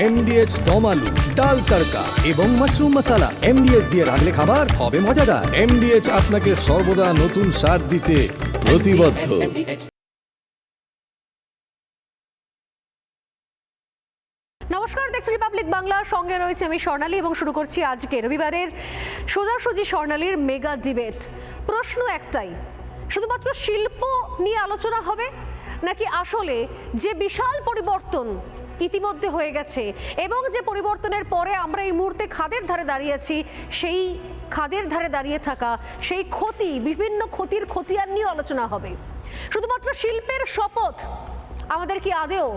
এমডিএচ দম আলু, ডাল তড়কা এবং মাশরুম মশলা। এমডিএচ দিয়ে রাঁধলে খাবার হবে মজাদার। এমডিএচ আপনাকে সর্বদা নতুন স্বাদ দিতে প্রতিবদ্ধ। নমস্কার, দেখছি রিপাবলিক বাংলা, সঙ্গে রয়েছে আমি স্বর্ণালী এবং শুরু করছি আজকে রবিবারের সোজাসুজি স্বর্ণালীর মেগা ডিবেট। প্রশ্ন একটাই, শুধুমাত্র শিল্প নিয়ে আলোচনা হবে নাকি আসলে যে বিশাল পরিবর্তন ইতিমধ্যে হয়ে গেছে এবং যে পরিবর্তনের পরে আমরা এই মুহূর্তে খাদের ধারে দাঁড়িয়ে আছি, সেই খাদের ধারে দাঁড়িয়ে থাকা সেই ক্ষতি, বিভিন্ন ক্ষতির খতিয়ান নিয়ে আলোচনা হবে। শুধুমাত্র শিল্পের শপথ আমাদের কি আদেও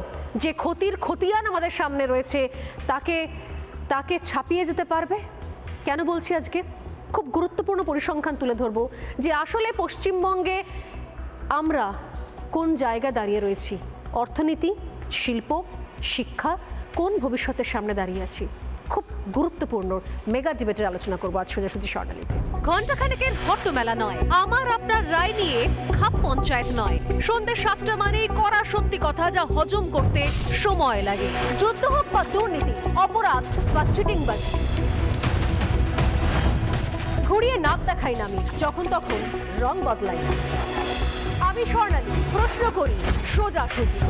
যে ক্ষতির খতিয়ান আমাদের সামনে রয়েছে তাকে ছাপিয়ে যেতে পারবে? কেন বলছি আজকে খুব গুরুত্বপূর্ণ পরিসংখ্যান তুলে ধরবো যে আসলে পশ্চিমবঙ্গে আমরা কোন জায়গায় দাঁড়িয়ে রয়েছি, অর্থনীতি, শিল্প, শিক্ষা, কোন ভবিষ্যতের সামনে দাঁড়িয়ে আছি। খুব গুরুত্বপূর্ণ মেগা ডিবেটের আলোচনা করবো আজ সোজাসুজি স্বর্ণালীতে। ঘণ্টাখানেকের হট্টমেলা নয়, আমার আপনার রায় নিয়ে খাপ পঞ্চায়েত নয়। সন্ধ্যে 7টা মানেই করা সত্যি কথা যা হজম করতে সময় লাগে। যুদ্ধ হোক বা দুর্নীতি, অপরাধ বা চিটিংবাজি, ঘুরিয়ে নাক দেখাই না আমি, যখন তখন রং বদলাই। আমি স্বর্ণালী, প্রশ্ন করি সোজাসুজি।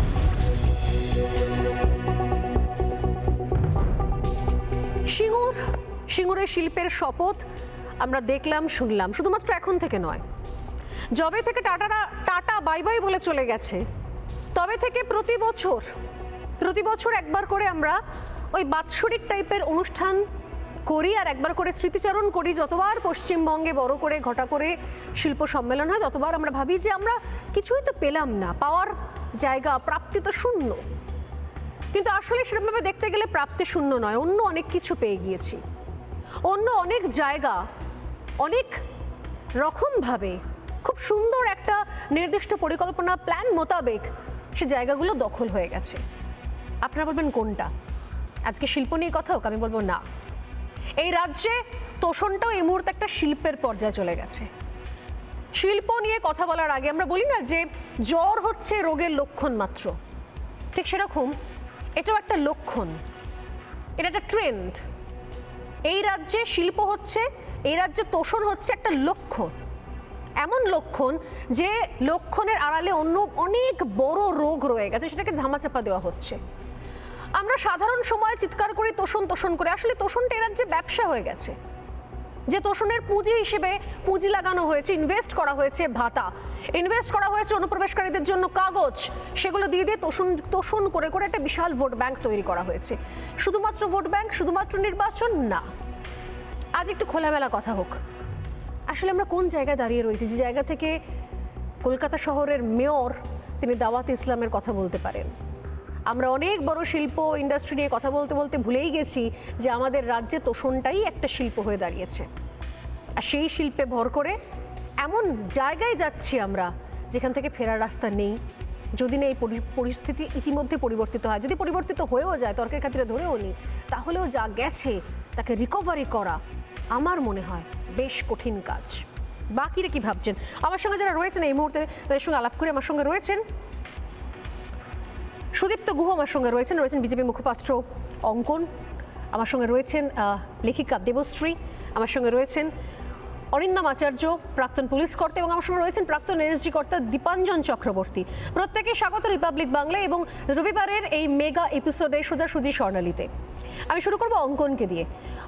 সিঙ্গুরের শিল্পের শপথ আমরা দেখলাম, শুনলাম, শুধুমাত্র এখন থেকে নয়, যবে থেকে টাটা বাই বাই বলে চলে গেছে তবে থেকে প্রতি বছর একবার করে আমরা ওই বাৎসরিক টাইপের অনুষ্ঠান করি আর একবার করে স্মৃতিচারণ করি। যতবার পশ্চিমবঙ্গে বড় করে ঘটা করে শিল্প সম্মেলন হয় ততবার আমরা ভাবি যে আমরা কিছুই তো পেলাম না, পাওয়ার জায়গা, প্রাপ্তি তো শূন্য। কিন্তু আসলে সেরকমভাবে দেখতে গেলে প্রাপ্তি শূন্য নয়, অন্য অনেক কিছু পেয়ে গিয়েছি। অন্য অনেক জায়গা অনেক রকমভাবে খুব সুন্দর একটা নির্দিষ্ট পরিকল্পনা, প্ল্যান মোতাবেক সে জায়গাগুলো দখল হয়ে গেছে। আপনারা বলবেন কোনটা? আজকে শিল্প নিয়ে কথা হোক, আমি বলবো না। এই রাজ্যে তোষণটাও এই মুহূর্তে একটা শিল্পের পর্যায়ে চলে গেছে। শিল্প নিয়ে কথা বলার আগে আমরা বলি না যে জ্বর হচ্ছে রোগের লক্ষণ মাত্র, ঠিক সেরকম এটাও একটা লক্ষণ, এটা একটা ট্রেন্ড। এই রাজ্যে শিল্প হচ্ছে, এই রাজ্যে তোষণ হচ্ছে একটা লক্ষণ, এমন লক্ষণ যে লক্ষণের আড়ালে অন্য অনেক বড় রোগ রয়ে গেছে, সেটাকে ধামাচাপা দেওয়া হচ্ছে। আমরা সাধারণ সময়ে চিৎকার করি তোষণ করে, আসলে তোষণটা এই রাজ্যে ব্যবসা হয়ে গেছে। যে তোষণের পুঁজি হিসেবে পুঁজি লাগানো হয়েছে, ইনভেস্ট করা হয়েছে ভাতা, ইনভেস্ট করা হয়েছে অনুপ্রবেশকারীদের জন্য কাগজ, সেগুলো দিয়ে তোষণ করে একটা বিশাল ভোট ব্যাংক তৈরি করা হয়েছে। শুধুমাত্র ভোট ব্যাংক, শুধুমাত্র নির্বাচন না। আজ একটু খোলামেলা কথা হোক, আসলে আমরা কোন জায়গায় দাঁড়িয়ে রয়েছি, যে জায়গা থেকে কলকাতা শহরের মেয়র তিনি দাওয়াত ইসলামের কথা বলতে পারেন। আমরা অনেক বড় শিল্প ইন্ডাস্ট্রি নিয়ে কথা বলতে বলতে ভুলেই গেছি যে আমাদের রাজ্যে তোষণটাই একটা শিল্প হয়ে দাঁড়িয়েছে। আর সেই শিল্পে ভর করে এমন জায়গায় যাচ্ছি আমরা যেখান থেকে ফেরার রাস্তা নেই। যদি না এই পরিস্থিতি ইতিমধ্যে পরিবর্তিত হয়, যদি পরিবর্তিত হয়েও যায়, তর্কের খাতিরে ধরেও নিই, তাহলেও যা গেছে তাকে রিকভারি করা আমার মনে হয় বেশ কঠিন কাজ। বাকিরা কি ভাবছেন? আমার সঙ্গে যারা রয়েছেন এই মুহূর্তে তাদের সঙ্গে আলাপ করে আমার সঙ্গে রয়েছেন সুদীপ্ত গুহ, আমার সঙ্গে রয়েছেন বিজেপি মুখপাত্র অঙ্কন, আমার সঙ্গে রয়েছেন লেখিকা দেবশ্রী, আমার সঙ্গে রয়েছেন অরিন্দম আচার্য, প্রাক্তন পুলিশ কর্তা, এবং আমার সঙ্গে রয়েছেন প্রাক্তন এনএসজি কর্তা দীপাঞ্জন চক্রবর্তী। প্রত্যেকে স্বাগত রিপাবলিক বাংলা এবং রবিবারের এই মেগা এপিসোডে সোজাসুজি স্বর্ণালীতে। আমি শুরু করবো অঙ্কনকে দিয়ে।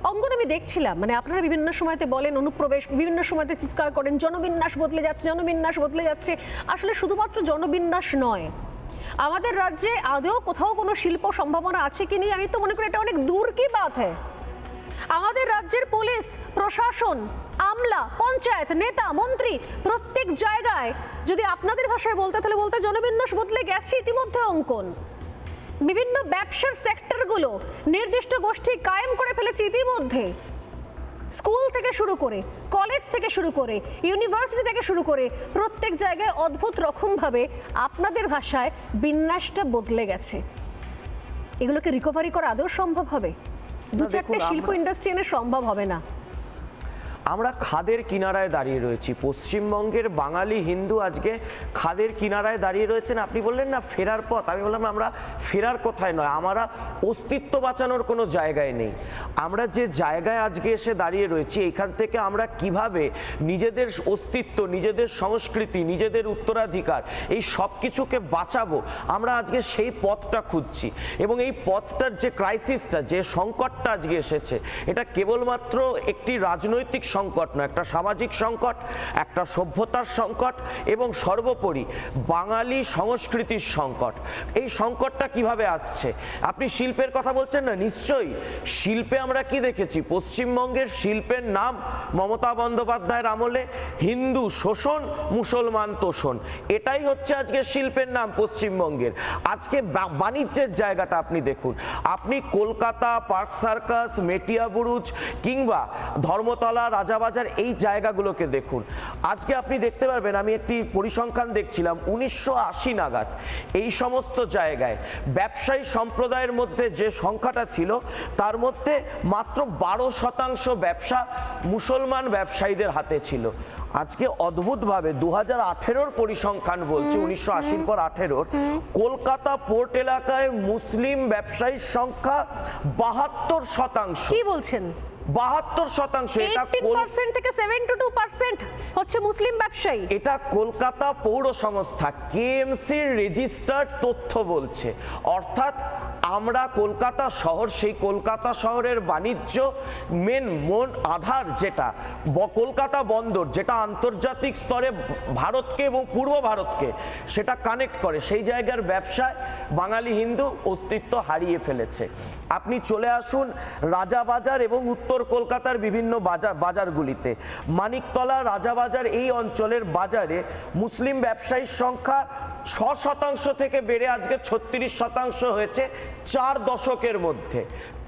অঙ্কন, আমি দেখছিলাম মানে আপনারা বিভিন্ন সময়তে বলেন অনুপ্রবেশ, বিভিন্ন সময়তে চিৎকার করেন জনবিন্যাস বদলে যাচ্ছে। আসলে শুধুমাত্র জনবিন্যাস নয়, আমাদের রাজ্যে আদৌ কোথাও কোনো শিল্প সম্ভাবনা আছে কি নেই, আমি তো মনে করি এটা অনেক দূর কি বাত হ্যায়। আমাদের রাজ্যের পুলিশ প্রশাসন, আমলা, পঞ্চায়েত, নেতা, মন্ত্রী, প্রত্যেক জায়গায় যদি আপনাদের ভাষায় বলতে তাহলে বলতে জনবিন্যাস বদলে গেছে ইতিমধ্যে। অঙ্কন, বিভিন্ন ব্যবসার সেক্টরগুলো নির্দিষ্ট গোষ্ঠী কায়েম করে ফেলেছে ইতিমধ্যে। স্কুল থেকে শুরু করে, কলেজ থেকে শুরু করে, ইউনিভার্সিটি থেকে শুরু করে প্রত্যেক জায়গায় অদ্ভুত রকমভাবে আপনাদের ভাষায় বিন্যাসটা বদলে গেছে। এগুলোকে রিকভারি করা আদৌ সম্ভব হবে? দু চারটে শিল্প ইন্ডাস্ট্রি এনে সম্ভব হবে না। আমরা খাদের কিনারায় দাঁড়িয়ে রয়েছি। পশ্চিমবঙ্গের বাঙালি হিন্দু আজকে খাদের কিনারায় দাঁড়িয়ে রয়েছেন। আপনি বললেন না ফেরার পথ, আমি বললাম আমরা ফেরার কোথায় নয়, আমরা অস্তিত্ব বাঁচানোর কোনো জায়গায় নেই। আমরা যে জায়গায় আজকে এসে দাঁড়িয়ে রয়েছি, এখান থেকে আমরা কিভাবে নিজেদের অস্তিত্ব, নিজেদের সংস্কৃতি, নিজেদের উত্তরাধিকার এই সব কিছুকে বাঁচাবো, আমরা আজকে সেই পথটা খুঁজছি। এবং এই পথটার যে ক্রাইসিসটা, যে সংকটটা আজকে এসেছে, এটা কেবলমাত্র একটি রাজনৈতিক সংকট নয়, একটা সামাজিক সংকট, একটা সভ্যতার সংকট এবং সর্বোপরি বাঙালি সংস্কৃতির সংকট। এই সংকটটা কিভাবে আসছে? আপনি শিল্পের কথা বলছেন না, নিশ্চয়ই শিল্পে আমরা কি দেখেছি? পশ্চিমবঙ্গের শিল্পের নাম মমতা বন্দ্যোপাধ্যায়ের আমলে হিন্দু শোষণ, মুসলমান তোষণ, এটাই হচ্ছে আজকে শিল্পের নাম পশ্চিমবঙ্গের। আজকে বাণিজ্যের জায়গাটা আপনি দেখুন, আপনি কলকাতা, পার্ক সার্কাস, মেটিয়াবুরুজ কিংবা ধর্মতলা, রাজাবাজার এই জায়গাগুলোকে দেখুন। আজকে আপনি দেখতে পারবেন, আমি একটি পরিসংখ্যান দেখছিলাম, 1980 নাগাদ এই সমস্ত জায়গায় ব্যবসায়ী সম্প্রদায়ের মধ্যে যে সংখ্যাটা ছিল, তার মধ্যে মাত্র 12% ব্যবসা মুসলমান ব্যবসায়ীদের হাতে ছিল। আজকে অদ্ভুতভাবে 2018-র পরিসংখ্যান বলছে, 1980-র পর 18-র কলকাতা পোর্ট এলাকায় মুসলিম ব্যবসায়ীর সংখ্যা 72%। কি বলছেন? 72%। এটা 18% থেকে 72% হচ্ছে মুসলিম ব্যবসায়ী। এটা কলকাতা পৌর সংস্থা কেএমসির রেজিস্টার্ড তথ্য বলছে। অর্থাৎ আমরা কলকাতা শহর, সেই কলকাতা শহরের বাণিজ্য মূল আধার যেটা কলকাতা বন্দর, যেটা আন্তর্জাতিক স্তরে ভারতকে এবং পূর্ব ভারতকে সেটা কানেক্ট করে, সেই জায়গার ব্যবসায় বাঙালি হিন্দু অস্তিত্ব হারিয়ে ফেলেছে। আপনি চলে আসুন রাজাবাজার এবং উত্তর কলকাতার বিভিন্ন বাজারগুলিতে, মানিকতলা, রাজাবাজার এই অঞ্চলের বাজারে মুসলিম ব্যবসায়ীর সংখ্যা 6% থেকে বেড়ে আজকে 36% হয়েছে 4 দশকের মধ্যে।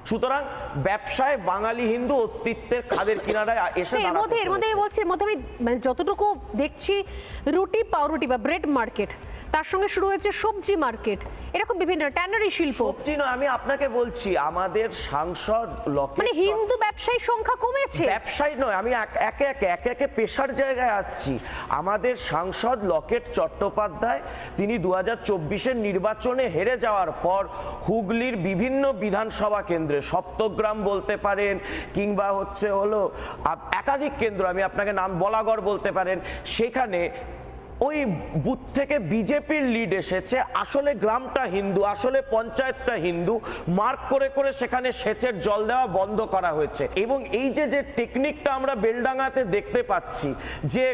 সুতরাং ব্যবসায় বাঙালি হিন্দু অস্তিত্বের খাদের কিনারায় এসে এর মধ্যে বলছি, এর মধ্যে আমি যতটুকু দেখছি, রুটি পাউরুটি বা ব্রেড মার্কেট, তার সঙ্গে শুরু হয়েছে সবজি মার্কেট, এরকম বিভিন্ন ট্যানারি শিল্প। সবজি নয়, আমি আপনাকে বলছি আমাদের সাংসদ মানে হিন্দু ব্যবসায়ী সংখ্যা কমেছে। ব্যবসায়ী নয়, আমি একে একে পেশার জায়গায় আসছি। আমাদের সাংসদ লকেট চট্টোপাধ্যায়, তিনি 2024-এর নির্বাচনে হেরে যাওয়ার পর হুগলির বিভিন্ন বিধানসভা কেন্দ্রে, সপ্তগ্রাম বলতে পারেন কিংবা একাধিক কেন্দ্র, আমি আপনাকে নাম বলাগড় বলতে পারেন, সেখানে ওই বুথ থেকে বিজেপির লিড এসেছে। আসলে গ্রামটা হিন্দু, আসলে পঞ্চায়েতটা হিন্দু, মার্ক করে করে সেখানে সেচের জল দেওয়া বন্ধ করা হয়েছে। এবং এই যে টেকনিকটা আমরা বেলডাঙ্গাতে দেখতে পাচ্ছি, যে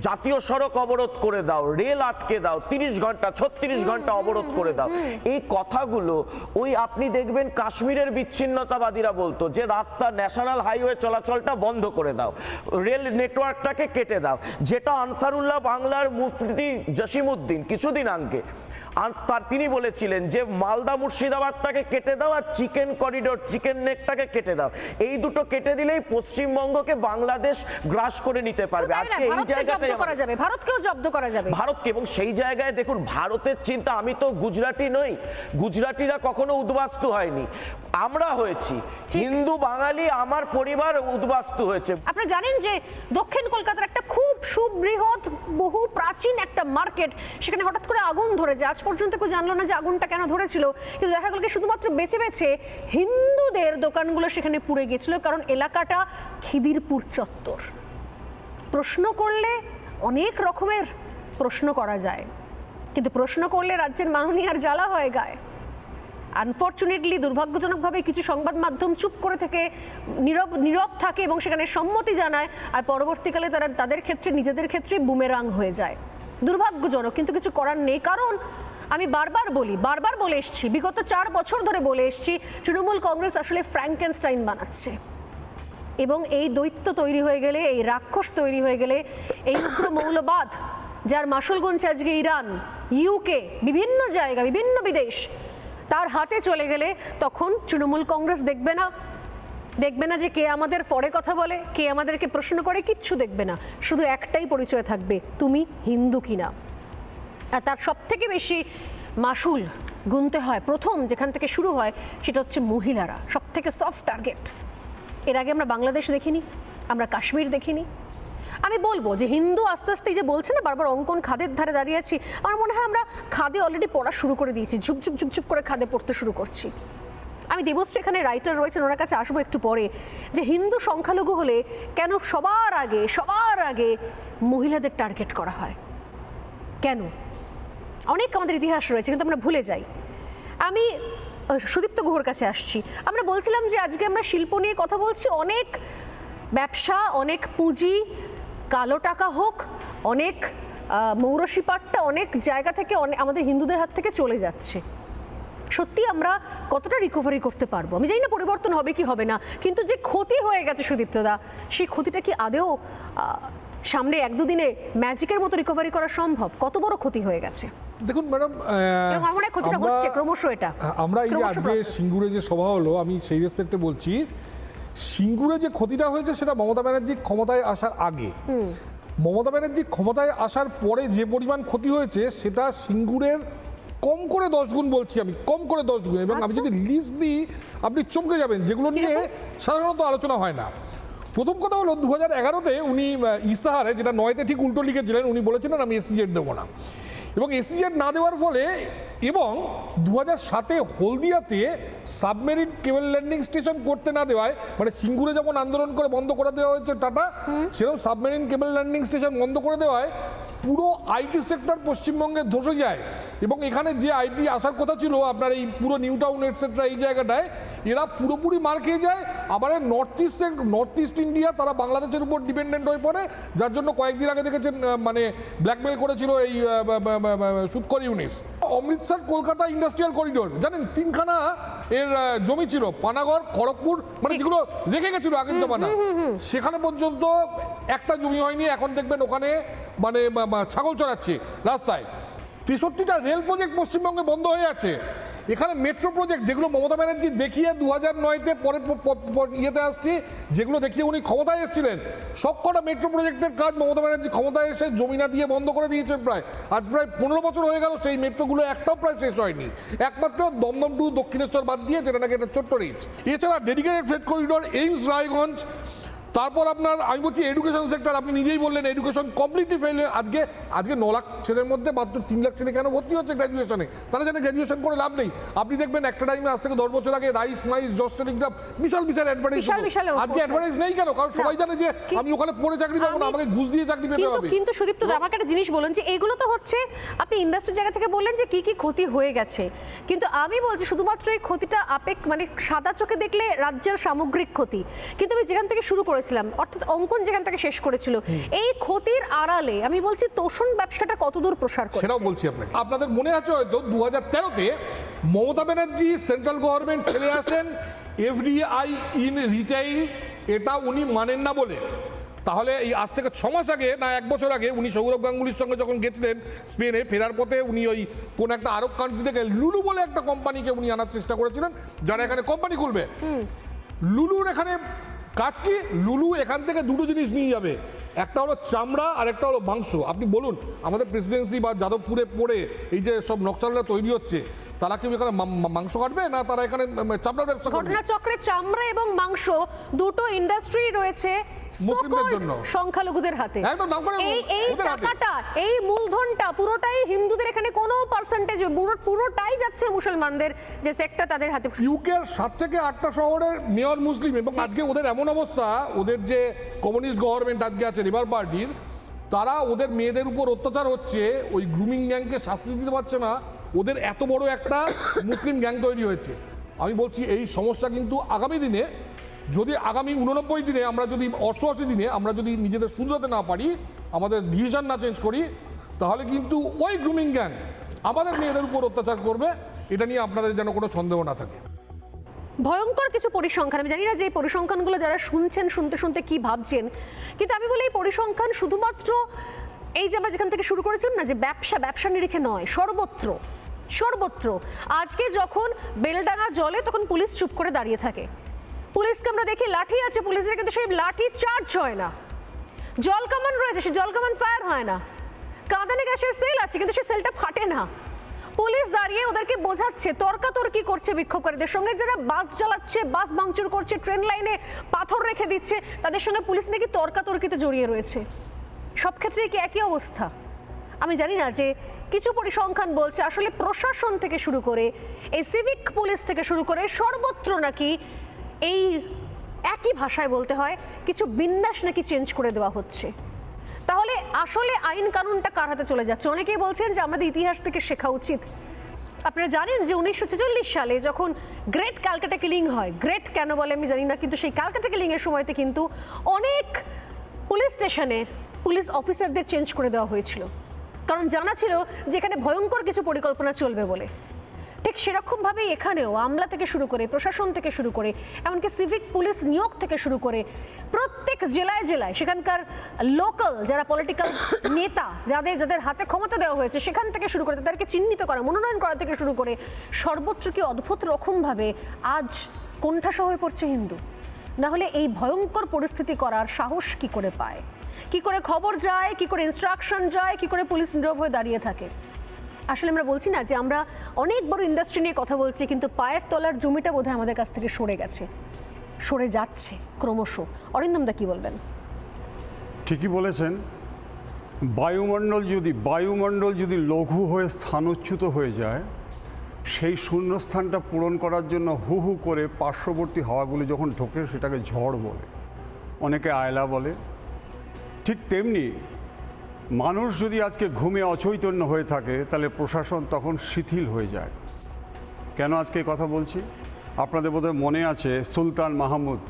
জাতীয় সড়ক অবরোধ করে দাও, রেল আটকে দাও, 30 ঘন্টা 36 ঘন্টা অবরোধ করে দাও, এই কথাগুলো ওই আপনি দেখবেন কাশ্মীরের বিচ্ছিন্নতাবাদীরা বলতো যে রাস্তা, ন্যাশনাল হাইওয়ে চলাচলটা বন্ধ করে দাও, রেল নেটওয়ার্কটাকে কেটে দাও, যেটা আনসারুল্লাহ বাংলার মুফতি জসিমউদ্দিন কিছুদিন আগে তিনি বলেছিলেন যে মালদা মুর্শিদাবাদটাকে কেটে দাও আর চিকেন করিডোর, চিকেন নেকটাকে কেটে দাও, এই দুটো কেটে দিলেই পশ্চিমবঙ্গকে বাংলাদেশ গ্রাস করে নিতে পারবে। আজকে এই জায়গাতে ভারতকেও জব্দ করা যাবে, ভারতকে। এবং সেই জায়গায় দেখুন ভারতের চিন্তা, আমি তো গুজরাটি নই, গুজরাটিরা কখনো উদ্বাস্তু হয়নি, আমরা হয়েছি হিন্দু বাঙালি, আমার পরিবার উদ্বাস্তু হয়েছে। আপনারা জানেন যে দক্ষিণ কলকাতার একটা খুব সুবৃহৎ বহু প্রাচীন একটা মার্কেট, সেখানে হঠাৎ করে আগুন ধরে যায়। আজ পর্যন্ত কেউ জানলো না যে আগুনটা কেন ধরেছিল, কিন্তু দেখা গেল শুধুমাত্র বেছে বেছে হিন্দুদের দোকানগুলো সেখানে পুড়ে গেছিল, কারণ এলাকাটা খিদিরপুর চত্বর। প্রশ্ন করলে অনেক রকমের প্রশ্ন করা যায়, কিন্তু প্রশ্ন করলে রাজ্যের মাননীয় আর জ্বালা হয়ে গায়। আনফর্চুনেটলি, দুর্ভাগ্যজনকভাবে কিছু সংবাদ মাধ্যম চুপ করে থেকে নীরব থাকে এবং সেখানে সম্মতি জানায়, আর পরবর্তীকালে তারা তাদের ক্ষেত্রে, নিজেদের ক্ষেত্রে বুমেরাং হয়ে যায়। দুর্ভাগ্যজনক, কিন্তু কিছু করার নেই। কারণ আমি বারবার বলে এসেছি, বিগত 4 বছর ধরে বলে এসেছি, তৃণমূল কংগ্রেস আসলে ফ্র্যাঙ্কেনস্টাইন বানাচ্ছে। এবং এই দৈত্য তৈরি হয়ে গেলে, এই রাক্ষস তৈরি হয়ে গেলে, এই উগ্র মৌলবাদ যার মাসুল গুনছে আজকে ইরান, ইউকে, বিভিন্ন জায়গা, বিভিন্ন বিদেশ, তার হাতে চলে গেলে তখন তৃণমূল কংগ্রেস দেখবে না যে কে আমাদের পরে কথা বলে, কে আমাদেরকে প্রশ্ন করে, কিচ্ছু দেখবে না। শুধু একটাই পরিচয় থাকবে, তুমি হিন্দু কিনা। আর তার সব থেকে বেশি মাসুল গুনতে হয়, প্রথম যেখান থেকে শুরু হয় সেটা হচ্ছে মহিলারা, সব থেকে সফট টার্গেট। এর আগে আমরা বাংলাদেশ দেখিনি, আমরা কাশ্মীর দেখিনি। আমি বলবো যে হিন্দু আস্তে আস্তে যে বলছে না বারবার অঙ্কন খাদের ধারে দাঁড়িয়ে আছি, আমার মনে হয় আমরা খাদে অলরেডি পড়া শুরু করে দিয়েছি, ঝুপঝুপ ঝুপঝুপ করে খাদে পড়তে শুরু করছি। আমি দেবশ্রী এখানে রাইটার রয়েছেন, ওনার কাছে আসবো একটু পরে, যে হিন্দু সংখ্যালঘু হলে কেন সবার আগে মহিলাদের টার্গেট করা হয়, কেন? অনেক আমাদের ইতিহাস রয়েছে কিন্তু আমরা ভুলে যাই। আমি সুদীপ্ত গুহর কাছে আসছি। আমরা বলছিলাম যে আজকে আমরা শিল্প নিয়ে কথা বলছি, অনেক ব্যবসা, অনেক পুঁজি, কালো টাকা হোক, অনেক মৌরসি পাট্টা অনেক জায়গা থেকে আমাদের হিন্দুদের হাত থেকে চলে যাচ্ছে। সত্যি আমরা কতটা রিকভারি করতে পারবো আমি জানি না, পরিবর্তন হবে কি হবে না, কিন্তু যে ক্ষতি হয়ে গেছে সুদীপ্তদা, সেই ক্ষতিটা কি আদেও সামনে 1-2 দিনে ম্যাজিকের মতো রিকভারি করা সম্ভব? কত বড় ক্ষতি হয়ে গেছে দেখুন ম্যাডাম, আমরা ক্ষতিটা হচ্ছে ক্রমশ, এটা আমরা এই যে আজকে সিঙ্গুরে যে সভা হলো, আমি সেই রেসপেক্টে বলছি, সিঙ্গুরে যে ক্ষতিটা হয়েছে সেটা মমতা ব্যানার্জি ক্ষমতায় আসার আগে। মমতা ব্যানার্জি ক্ষমতায় আসার পরে যে পরিমাণ ক্ষতি হয়েছে সেটা সিঙ্গুরের কম করে 10 গুণ বলছি আমি, কম করে 10 গুণ। এবং আমি যদি লিস্ট দিই আপনি চমকে যাবেন, যেগুলো নিয়ে সাধারণত আলোচনা হয় না। প্রথম কথা হলো 2011-তে উনি ইস্তাহারে, যেটা 9-তে ঠিক উল্টো লিখেছিলেন, উনি বলেছিলেন আমি এসইজেড দেবো না, এবং এসইজেড না দেওয়ার ফলে, এবং 2007-এ হলদিয়াতে সাবমেরিন কেবল ল্যান্ডিং স্টেশন করতে না দেওয়ায়, মানে সিঙ্গুরে যেমন আন্দোলন করে বন্ধ করে দেওয়া হয়েছে টাটা, সেরকম সাবমেরিন কেবল ল্যান্ডিং স্টেশন বন্ধ করে দেওয়ায় পুরো আইটি সেক্টর পশ্চিমবঙ্গে ধসে যায়। এবং এখানে যে আইটি আসার কথা ছিল আপনার এই পুরো নিউ টাউন এটসেট্রা, এই জায়গাটায় এরা পুরোপুরি মার খেয়ে যায়। আবার নর্থ ইস্ট ইন্ডিয়া, তারা বাংলাদেশের উপর ডিপেন্ডেন্ট হয়ে পড়ে, যার জন্য কয়েকদিন আগে দেখেছেন মানে ব্ল্যাকমেল করেছিল এই সুৎকর ইউনিস। অমৃতসর কলকাতা ইন্ডাস্ট্রিয়াল করিডোর জানেন, 3খানা এর জমি ছিল, পানাগড়, খড়গপুর, মানে যেগুলো রেখে গেছিল আগের জমানা, সেখানে পর্যন্ত একটা জমি হয়নি। এখন দেখবেন ওখানে মানে ছাগল চড়াচ্ছে রাস্তায়। 63টা রেল প্রজেক্ট পশ্চিমবঙ্গে বন্ধ হয়ে আছে। এখানে মেট্রো প্রজেক্ট, যেগুলো মমতা ব্যানার্জি দেখিয়ে 2009-তে পরে ইয়েতে আসছি, যেগুলো দেখিয়ে উনি ক্ষমতায় এসেছিলেন, সবকটা মেট্রো প্রজেক্টের কাজ মমতা ব্যানার্জি ক্ষমতায় এসে জমি না দিয়ে বন্ধ করে দিয়েছেন। আজ প্রায় 15 বছর হয়ে গেল, সেই মেট্রোগুলো একটাও প্রায় শেষ হয়নি, একমাত্র দমদম টু দক্ষিণেশ্বর বাদ দিয়ে, যেটা নাকি একটা ছোট্ট রিচ। এছাড়া dedicated freight corridor, AIIMS Raiganj, তারপর আপনার আমি বলছি এডুকেশন সেক্টর, আপনি নিজেই বললেন এডুকেশন কমপ্লিটলি ফেল। আজকে 9 লাখ ছেলের মধ্যে মাত্র 3 লাখ ছেলে কেন ভর্তি হচ্ছে গ্র্যাজুয়েশনে? তারা জানে গ্র্যাজুয়েশন করে লাভ নেই। আপনি দেখবেন একটা টাইমে আজ থেকে 10 বছর আগে রাইস মাইস জস টেলিগ্রাফ বিশাল অ্যাডভার্টাইজ, আজকে অ্যাডভার্টাইজ নেই কেন? কারণ সবাই জানে যে আমি ওখানে পড়ে চাকরি পাবো না, আমাকে ঘুষ দিয়ে চাকরি পেতে হবে। কিন্তু সুদীপ্ত আমাকে একটা জিনিস বলুন, যে এগুলো তো হচ্ছে আপনি ইন্ডাস্ট্রির জায়গা থেকে বললেন যে কি কি ক্ষতি হয়ে গেছে, কিন্তু আমি বলছি শুধুমাত্র এই ক্ষতিটা মানে সাদা চোখে দেখলে রাজ্যের সামগ্রিক ক্ষতি, কিন্তু আমি যেখান থেকে শুরু করেছিলাম, অর্থাৎ অঙ্কন যেখান থেকে শেষ করেছিল, এই ক্ষতির আড়ালে আমি বলছি তোষণ ব্যবসাটা কতদূর প্রসার করছে সেটাও বলছি আপনাকে। আপনাদের মনে আছে হয়তো 2013-তে মমতা ব্যানার্জি সেন্ট্রাল গভর্নমেন্ট ছেড়ে আসেন এফডিআই ইন রিটেইল, এটা উনি মানেন না বলে। তাহলে এই আজ থেকে 6 মাস আগে না 1 বছর আগে উনি সৌরভ গাঙ্গুলির সঙ্গে যখন গেছিলেন স্পেনে, ফেরার পথে উনি ওই কোন একটা আরব কান্ট্রি থেকে লুলু বলে একটা কোম্পানিকে উনি আনার চেষ্টা করেছিলেন, যারা এখানে কোম্পানি খুলবে। লুলুর এখানে কাজ কি? লুলু এখান থেকে দুটো জিনিস নিয়ে যাবে, একটা হলো চামড়া আর একটা হলো মাংস। আপনি বলুন আমাদের প্রেসিডেন্সি বা যাদবপুরে পড়ে এই যে সব নকশালরা তৈরি হচ্ছে, তারা কি এখানে মাংস কাটবে না তারা এখানে চামড়ার ব্যবসা করবে? ঘটনাচক্রে চামড়া এবং মাংস দুটো ইন্ডাস্ট্রি রয়েছে মুসলিমদের জন্য, সংখ্যালঘুদের হাতে। একদম নাম করে এই টাকাটা, এই মূলধনটা পুরোটাই হিন্দুদের, এখানে কোনো পার্সেন্টেজ পুরোটাই যাচ্ছে মুসলমানদের যে সেক্টর তাদের হাতে। ইউকের 7 থেকে 8টা শহরের মেয়র মুসলিম, এবং আজকে ওদের এমন অবস্থা, ওদের যে কমিউনিস্ট গভর্নমেন্ট আজকে আছে লেবার পার্টির, তারা ওদের মেয়েদের উপর অত্যাচার হচ্ছে, ওই গ্রুমিং গ্যাংকে শাস্তি দিতে পারছে না, ওদের এত বড় একটা মুসলিম গ্যাং তৈরি হয়েছে। আমি বলছি এই সমস্যা কিন্তু আগামী দিনে, যদি আগামী 89 দিনে আমরা যদি 88 দিনে আমরা যদি নিজেদের শুধরাতে না পারি, আমাদের ডিসিশন না চেঞ্জ করি, তাহলে কিন্তু ওই গ্রুমিং গ্যাং আমাদের মেয়েদের উপর অত্যাচার করবে। এটা নিয়ে আপনাদের যেন কোনো সন্দেহ না থাকে। ভয়ঙ্কর কিছু পরিসংখ্যান, আমি জানি না যে এই পরিসংখ্যানগুলো যারা শুনছেন শুনতে শুনতে কি ভাবছেন, কিন্তু আমি বলি এই পরিসংখ্যান শুধুমাত্র এই যে আমরা যেখান থেকে শুরু করেছিলাম না, যে ব্যবসা নিরিখে নয়, সর্বত্র। আজকে যখন বেলডাঙ্গা জলে, তখন পুলিশ চুপ করে দাঁড়িয়ে থাকে। পুলিশকে আমরা দেখি লাঠি আছে পুলিশের, কিন্তু সেই লাঠি চার্জ হয় না। জল কামান রয়েছে, সেই জল কামান ফায়ার হয় না। কাঁদানে গ্যাসের সেল আছে, কিন্তু সেই সেলটা ফাটে না। পুলিশ দাঁড়িয়ে ওদেরকে বোঝাচ্ছে, তর্কাতর্কি করছে বিক্ষোভকারীদের সঙ্গে, যারা বাস চালাচ্ছে, বাস ভাঙচুর করছে, ট্রেন লাইনে পাথর রেখে দিচ্ছে, তাদের সঙ্গে পুলিশ নাকি তর্কাতর্কিতে জড়িয়ে রয়েছে। সব ক্ষেত্রে কি একই অবস্থা? আমি জানি না, যে কিছু পরিসংখ্যান বলছে আসলে প্রশাসন থেকে শুরু করে এই সিভিক পুলিশ থেকে শুরু করে সর্বত্র নাকি এই একই ভাষায় বলতে হয়, কিছু বিন্যাস নাকি চেঞ্জ করে দেওয়া হচ্ছে। তাহলে আসলে আইন কানুনটা কার হাতে চলে যাচ্ছে? অনেকেই বলছেন যে আমাদের ইতিহাস থেকে শেখা উচিত। আপনারা জানেন যে 1946 সালে যখন গ্রেট ক্যালকাটা কিলিং হয়, গ্রেট কেন বলে আমি জানি না, কিন্তু সেই ক্যালকাটা কিলিং এর সময়তে কিন্তু অনেক পুলিশ স্টেশনের পুলিশ অফিসারদের চেঞ্জ করে দেওয়া হয়েছিল, কারণ জানা ছিল যে এখানে ভয়ঙ্কর কিছু পরিকল্পনা চলবে বলে। ঠিক সেরকমভাবেই এখানেও আমলা থেকে শুরু করে, প্রশাসন থেকে শুরু করে, এমনকি সিভিক পুলিশ নিয়োগ থেকে শুরু করে প্রত্যেক জেলায় জেলায় সেখানকার লোকাল যারা পলিটিক্যাল নেতা, যাদের হাতে ক্ষমতা দেওয়া হয়েছে, সেখান থেকে শুরু করে তাদেরকে চিহ্নিত করা, মনোনয়ন করা থেকে শুরু করে সর্বত্র কি অদ্ভুত রকমভাবে আজ কোণঠাসা হয়ে পড়ছে হিন্দু। না হলে এই ভয়ঙ্কর পরিস্থিতি করার সাহস কি করে পায়? কি করে খবর যায়, কি করে ইনস্ট্রাকশন যায়, কি করে পুলিশ নীরব হয়ে দাঁড়িয়ে থাকে? আসলে আমরা বলছি না যে আমরা অনেক বড় ইন্ডাস্ট্রি নিয়ে কথা বলছি, কিন্তু পায়ের তলার জমিটা বোধহয় আমাদের কাছ থেকে সরে গেছে, সরে যাচ্ছে ক্রমশ। অরিন্দমদা কি বলবেন? ঠিকই বলেছেন। বায়ুমণ্ডল যদি লঘু হয়ে স্থানচ্যুত হয়ে যায়, সেই শূন্যস্থানটা পূরণ করার জন্য হু হু করে পার্শ্ববর্তী হাওয়াগুলো যখন ঢোকে সেটাকে ঝড় বলে, অনেকে আয়লা বলে। ঠিক তেমনি মানুষ যদি আজকে ঘুমে অচৈতন্য হয়ে থাকে, তাহলে প্রশাসন তখন শিথিল হয়ে যায়। কেন আজকে এই কথা বলছি? আপনাদের বোধহয় মনে আছে সুলতান মাহমুদ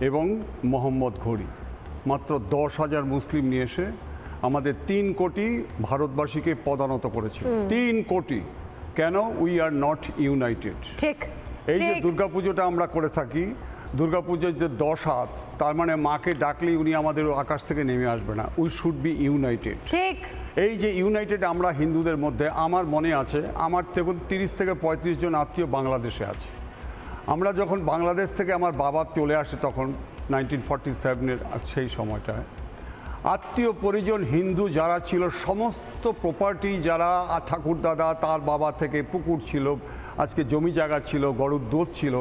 এবং মোহাম্মদ ঘুরি মাত্র 10,000 মুসলিম নিয়ে এসে আমাদের 3 কোটি ভারতবাসীকে পদানত করেছিল। 3 কোটি। কেন? We are not United. ঠিক। এই যে দুর্গাপুজোটা আমরা করে থাকি, দুর্গাপুজোর যে 10 হাত, তার মানে মাকে ডাকলেই উনি আমাদের আকাশ থেকে নেমে আসবে না। We should be United. ঠিক। এই যে ইউনাইটেড আমরা হিন্দুদের মধ্যে, আমার মনে আছে আমার দেখুন 30 থেকে 35 জন আত্মীয় বাংলাদেশে আছে। আমরা যখন বাংলাদেশ থেকে আমার বাবা চলে আসে তখন 1947-এর সেই সময়টায়, আত্মীয় পরিজন হিন্দু যারা ছিল, সমস্ত প্রপার্টি যারা ঠাকুরদাদা তার বাবা থেকে পুকুর ছিল, আজকে জমি জায়গা ছিল, গরুর দুধ ছিল,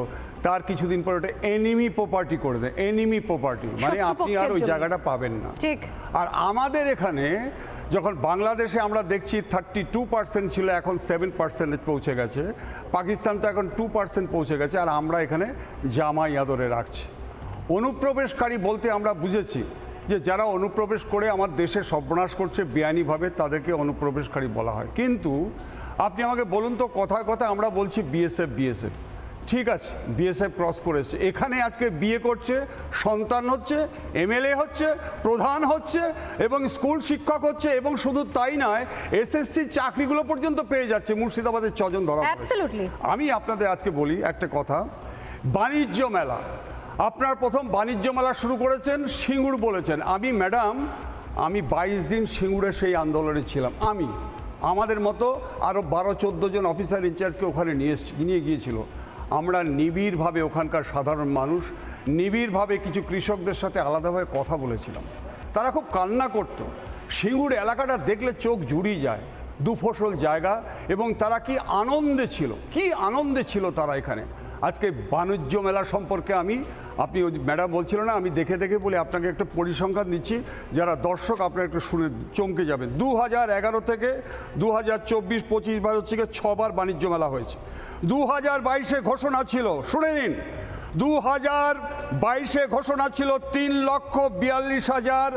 তার কিছুদিন পর ওটা এনিমি প্রপার্টি করে দেয়। এনিমি প্রপার্টি মানে আপনি আর ওই জায়গাটা পাবেন না। ঠিক। আর আমাদের এখানে যখন বাংলাদেশে আমরা দেখছি 32% ছিল, এখন 7% পৌঁছে গেছে। পাকিস্তান তো এখন 2% পৌঁছে গেছে, আর আমরা এখানে জামাই আদরে রাখছি। অনুপ্রবেশকারী বলতে আমরা বুঝেছি যে যারা অনুপ্রবেশ করে আমার দেশে সর্বনাশ করছে বেআইনিভাবে, তাদেরকে অনুপ্রবেশকারী বলা হয়। কিন্তু আপনি আমাকে বলুন তো, কথায় কথায় আমরা বলছি বিএসএফ। ঠিক আছে, বিএসএফ ক্রস করেছে, এখানে আজকে বিয়ে করছে, সন্তান হচ্ছে, এমএলএ হচ্ছে, প্রধান হচ্ছে এবং স্কুল শিক্ষক হচ্ছে, এবং শুধু তাই নয়, এসএসসি চাকরিগুলো পর্যন্ত পেয়ে যাচ্ছে। মুর্শিদাবাদের 6 জন ধরা পড়েছে। আমি আপনাদের আজকে বলি একটা কথা, বাণিজ্য মেলা, আপনার প্রথম বাণিজ্য মেলা শুরু করেছেন সিঙ্গুর বলেছেন। ম্যাডাম আমি 22 দিন সিঙ্গুরে সেই আন্দোলনে ছিলাম। আমাদের মতো আরও 12-14 জন অফিসার ইনচার্জকে ওখানে নিয়ে গিয়েছিল। আমরা নিবিড়ভাবে ওখানকার সাধারণ মানুষ নিবিড়ভাবে কিছু কৃষকদের সাথে আলাদাভাবে কথা বলেছিলাম। তারা খুব কান্না করত। সিঙ্গুর এলাকাটা দেখলে চোখ জুড়িয়ে যায়, দুফসল জায়গা, এবং তারা কি আনন্দে ছিল তারা এখানে। আজকে বাণিজ্য মেলা সম্পর্কে আপনি ওই ম্যাডাম বলছিল না, আমি দেখে বলে আপনাকে একটা পরিসংখ্যান দিচ্ছি, যারা দর্শক আপনারা একটু শুনে চমকে যাবেন। 2011 থেকে 2024-25 হচ্ছে 6 বার বাণিজ্য মেলা হয়েছে। 2022-এ ঘোষণা ছিল, শুনে নিন, 2022-এ ঘোষণা ছিল 3,42,000,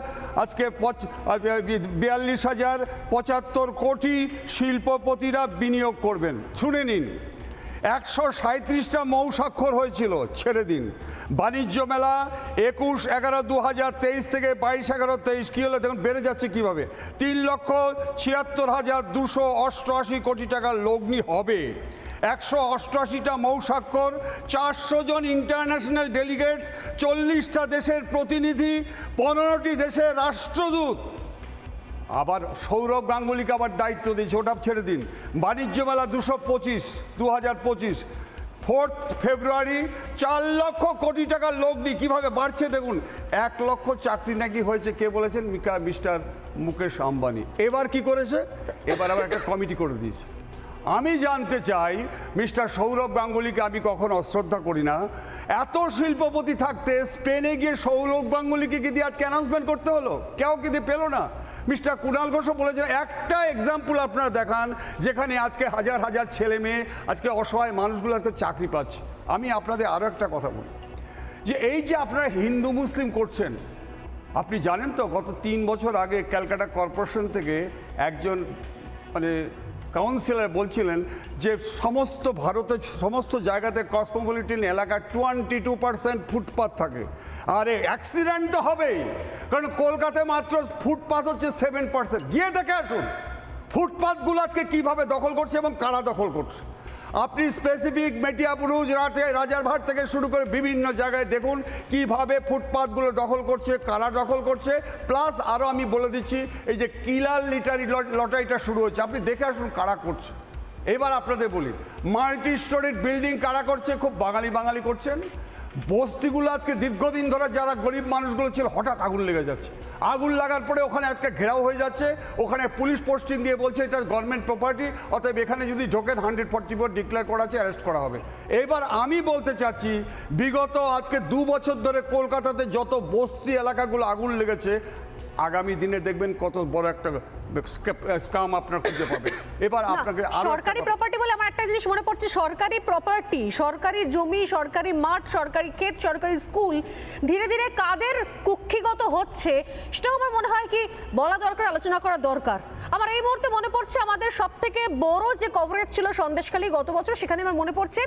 আজকে 42,075 কোটি শিল্পপতিরা বিনিয়োগ করবেন। শুনে নিন, 137টা মৌ স্বাক্ষর হয়েছিল, ছেড়ে দিন। বাণিজ্য মেলা 21/11/2023 থেকে 22/11/23 কী হলো দেখুন, বেড়ে যাচ্ছে কীভাবে। 3,76,288 কোটি টাকার লগ্নি হবে। 188টা মৌ স্বাক্ষর, 400 জন ইন্টারন্যাশনাল ডেলিগেটস, 40টা দেশের প্রতিনিধি, 15টি দেশের রাষ্ট্রদূত। আবার সৌরভ গাঙ্গুলিকে আবার দায়িত্ব দিয়েছে, ওটা ছেড়ে দিন। বাণিজ্য মেলা 2025 4 ফেব্রুয়ারি 4 লক্ষ কোটি টাকার লগ্নি। কীভাবে বাড়ছে দেখুন, 1 লক্ষ চাকরি নাকি হয়েছে, কে বলেছেন? মিস্টার মুকেশ আম্বানি। এবার কি করেছে? এবার আবার একটা কমিটি করে দিয়েছে। আমি জানতে চাই, মিস্টার সৌরভ গাঙ্গুলিকে আমি কখনো অশ্রদ্ধা করি না, এত শিল্পপতি থাকতে স্পেনে গিয়ে সৌরভ গাঙ্গুলিকে কি দিয়ে আজকে অ্যানাউন্সমেন্ট করতে হলো? কেউ কি দিয়ে পেলো না? মিস্টার কুণাল ঘোষও বলেছেন, একটা এক্সাম্পল আপনারা দেখান যেখানে আজকে হাজার হাজার ছেলে মেয়ে, আজকে অসহায় মানুষগুলো আজকে চাকরি পাচ্ছে। আমি আপনাদের আরও একটা কথা বলি, যে এই যে আপনারা হিন্দু মুসলিম করছেন, আপনি জানেন তো গত 3 বছর আগে ক্যালকাটা কর্পোরেশন থেকে একজন মানে কাউন্সিলর বলছিলেন যে সমস্ত ভারতের সমস্ত জায়গাতে কসমোপলিটন এলাকার 22% ফুটপাথ থাকে, আর অ্যাক্সিডেন্ট তো হবেই, কারণ কলকাতায় মাত্র ফুটপাথ হচ্ছে 7%। গিয়ে দেখে আসুন ফুটপাথগুলো আজকে কীভাবে দখল করছে এবং কারা দখল করছে। আপনি স্পেসিফিক মেটিয়াপুরুজ, রাজারভাট থেকে শুরু করে বিভিন্ন জায়গায় দেখুন কিভাবে ফুটপাথগুলো দখল করছে, কারা দখল করছে। প্লাস আরও আমি বলে দিচ্ছি, এই যে কিলার লটারিটা শুরু হচ্ছে, আপনি দেখে আসুন কারা করছে। এবার আপনাদের বলি, মাল্টি স্টোরিড বিল্ডিং কারা করছে? খুব বাঙালি বাঙালি করছেন। বস্তিগুলো আজকে দীর্ঘদিন ধরে যারা গরিব মানুষগুলো ছিল, হঠাৎ আগুন লেগে যাচ্ছে, আগুন লাগার পরে ওখানে একটা ঘেরাও হয়ে যাচ্ছে, ওখানে পুলিশ পোস্টিং দিয়ে বলছে এটা গভর্নমেন্ট প্রপার্টি, অতএব এখানে যদি ঢোকেন 144 ডিক্লেয়ার করা আছে, অ্যারেস্ট করা হবে। এবার আমি বলতে চাচ্ছি, বিগত আজকে 2 বছর ধরে কলকাতাতে যত বস্তি এলাকাগুলো আগুন লেগেছে, আগামী দিনে দেখবেন কত বড় একটা স্কাম আপনার খুঁজে পাবে। এবার আপনাকে সরকারি প্রপার্টি বলে আমার একটা জিনিস মনে পড়ছে, সরকারি প্রপার্টি, সরকারি জমি, সরকারি মাঠ, সরকারি ক্ষেত, সরকারি স্কুল ধীরে ধীরে কাদের কুক্ষিগত হচ্ছে সেটাও আমার মনে হয় কি বলা দরকার, আলোচনা করা দরকার। আমার এই মুহূর্তে মনে পড়ছে আমাদের সব থেকে বড় যে কভারেজ ছিল সন্দেশখালী গত বছর, সেখানে আমার মনে পড়ছে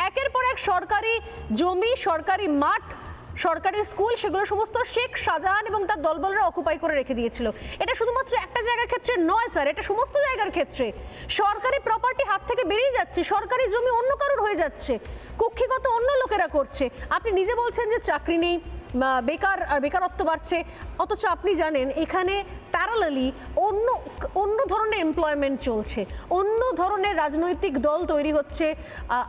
একের পর এক সরকারি জমি, সরকারি মাঠ, সরকারি স্কুল, সেগুলো সমস্ত শেখ শাহজাহান এবং তার দলবলরা অকুপাই করে রেখে দিয়েছিল। এটা শুধুমাত্র একটা জায়গার ক্ষেত্রে নয় স্যার, এটা সমস্ত জায়গার ক্ষেত্রে। সরকারি প্রপার্টি হাত থেকে বেরিয়ে যাচ্ছে, সরকারি জমি অন্য কারোর হয়ে যাচ্ছে, কুক্ষিগত অন্য লোকেরা করছে। আপনি নিজে বলছেন যে চাকরি নেই, বেকারত্ব বাড়ছে, অথচ আপনি জানেন এখানে প্যারালালি অন্য ধরনের এমপ্লয়মেন্ট চলছে, অন্য ধরনের রাজনৈতিক দল তৈরি হচ্ছে।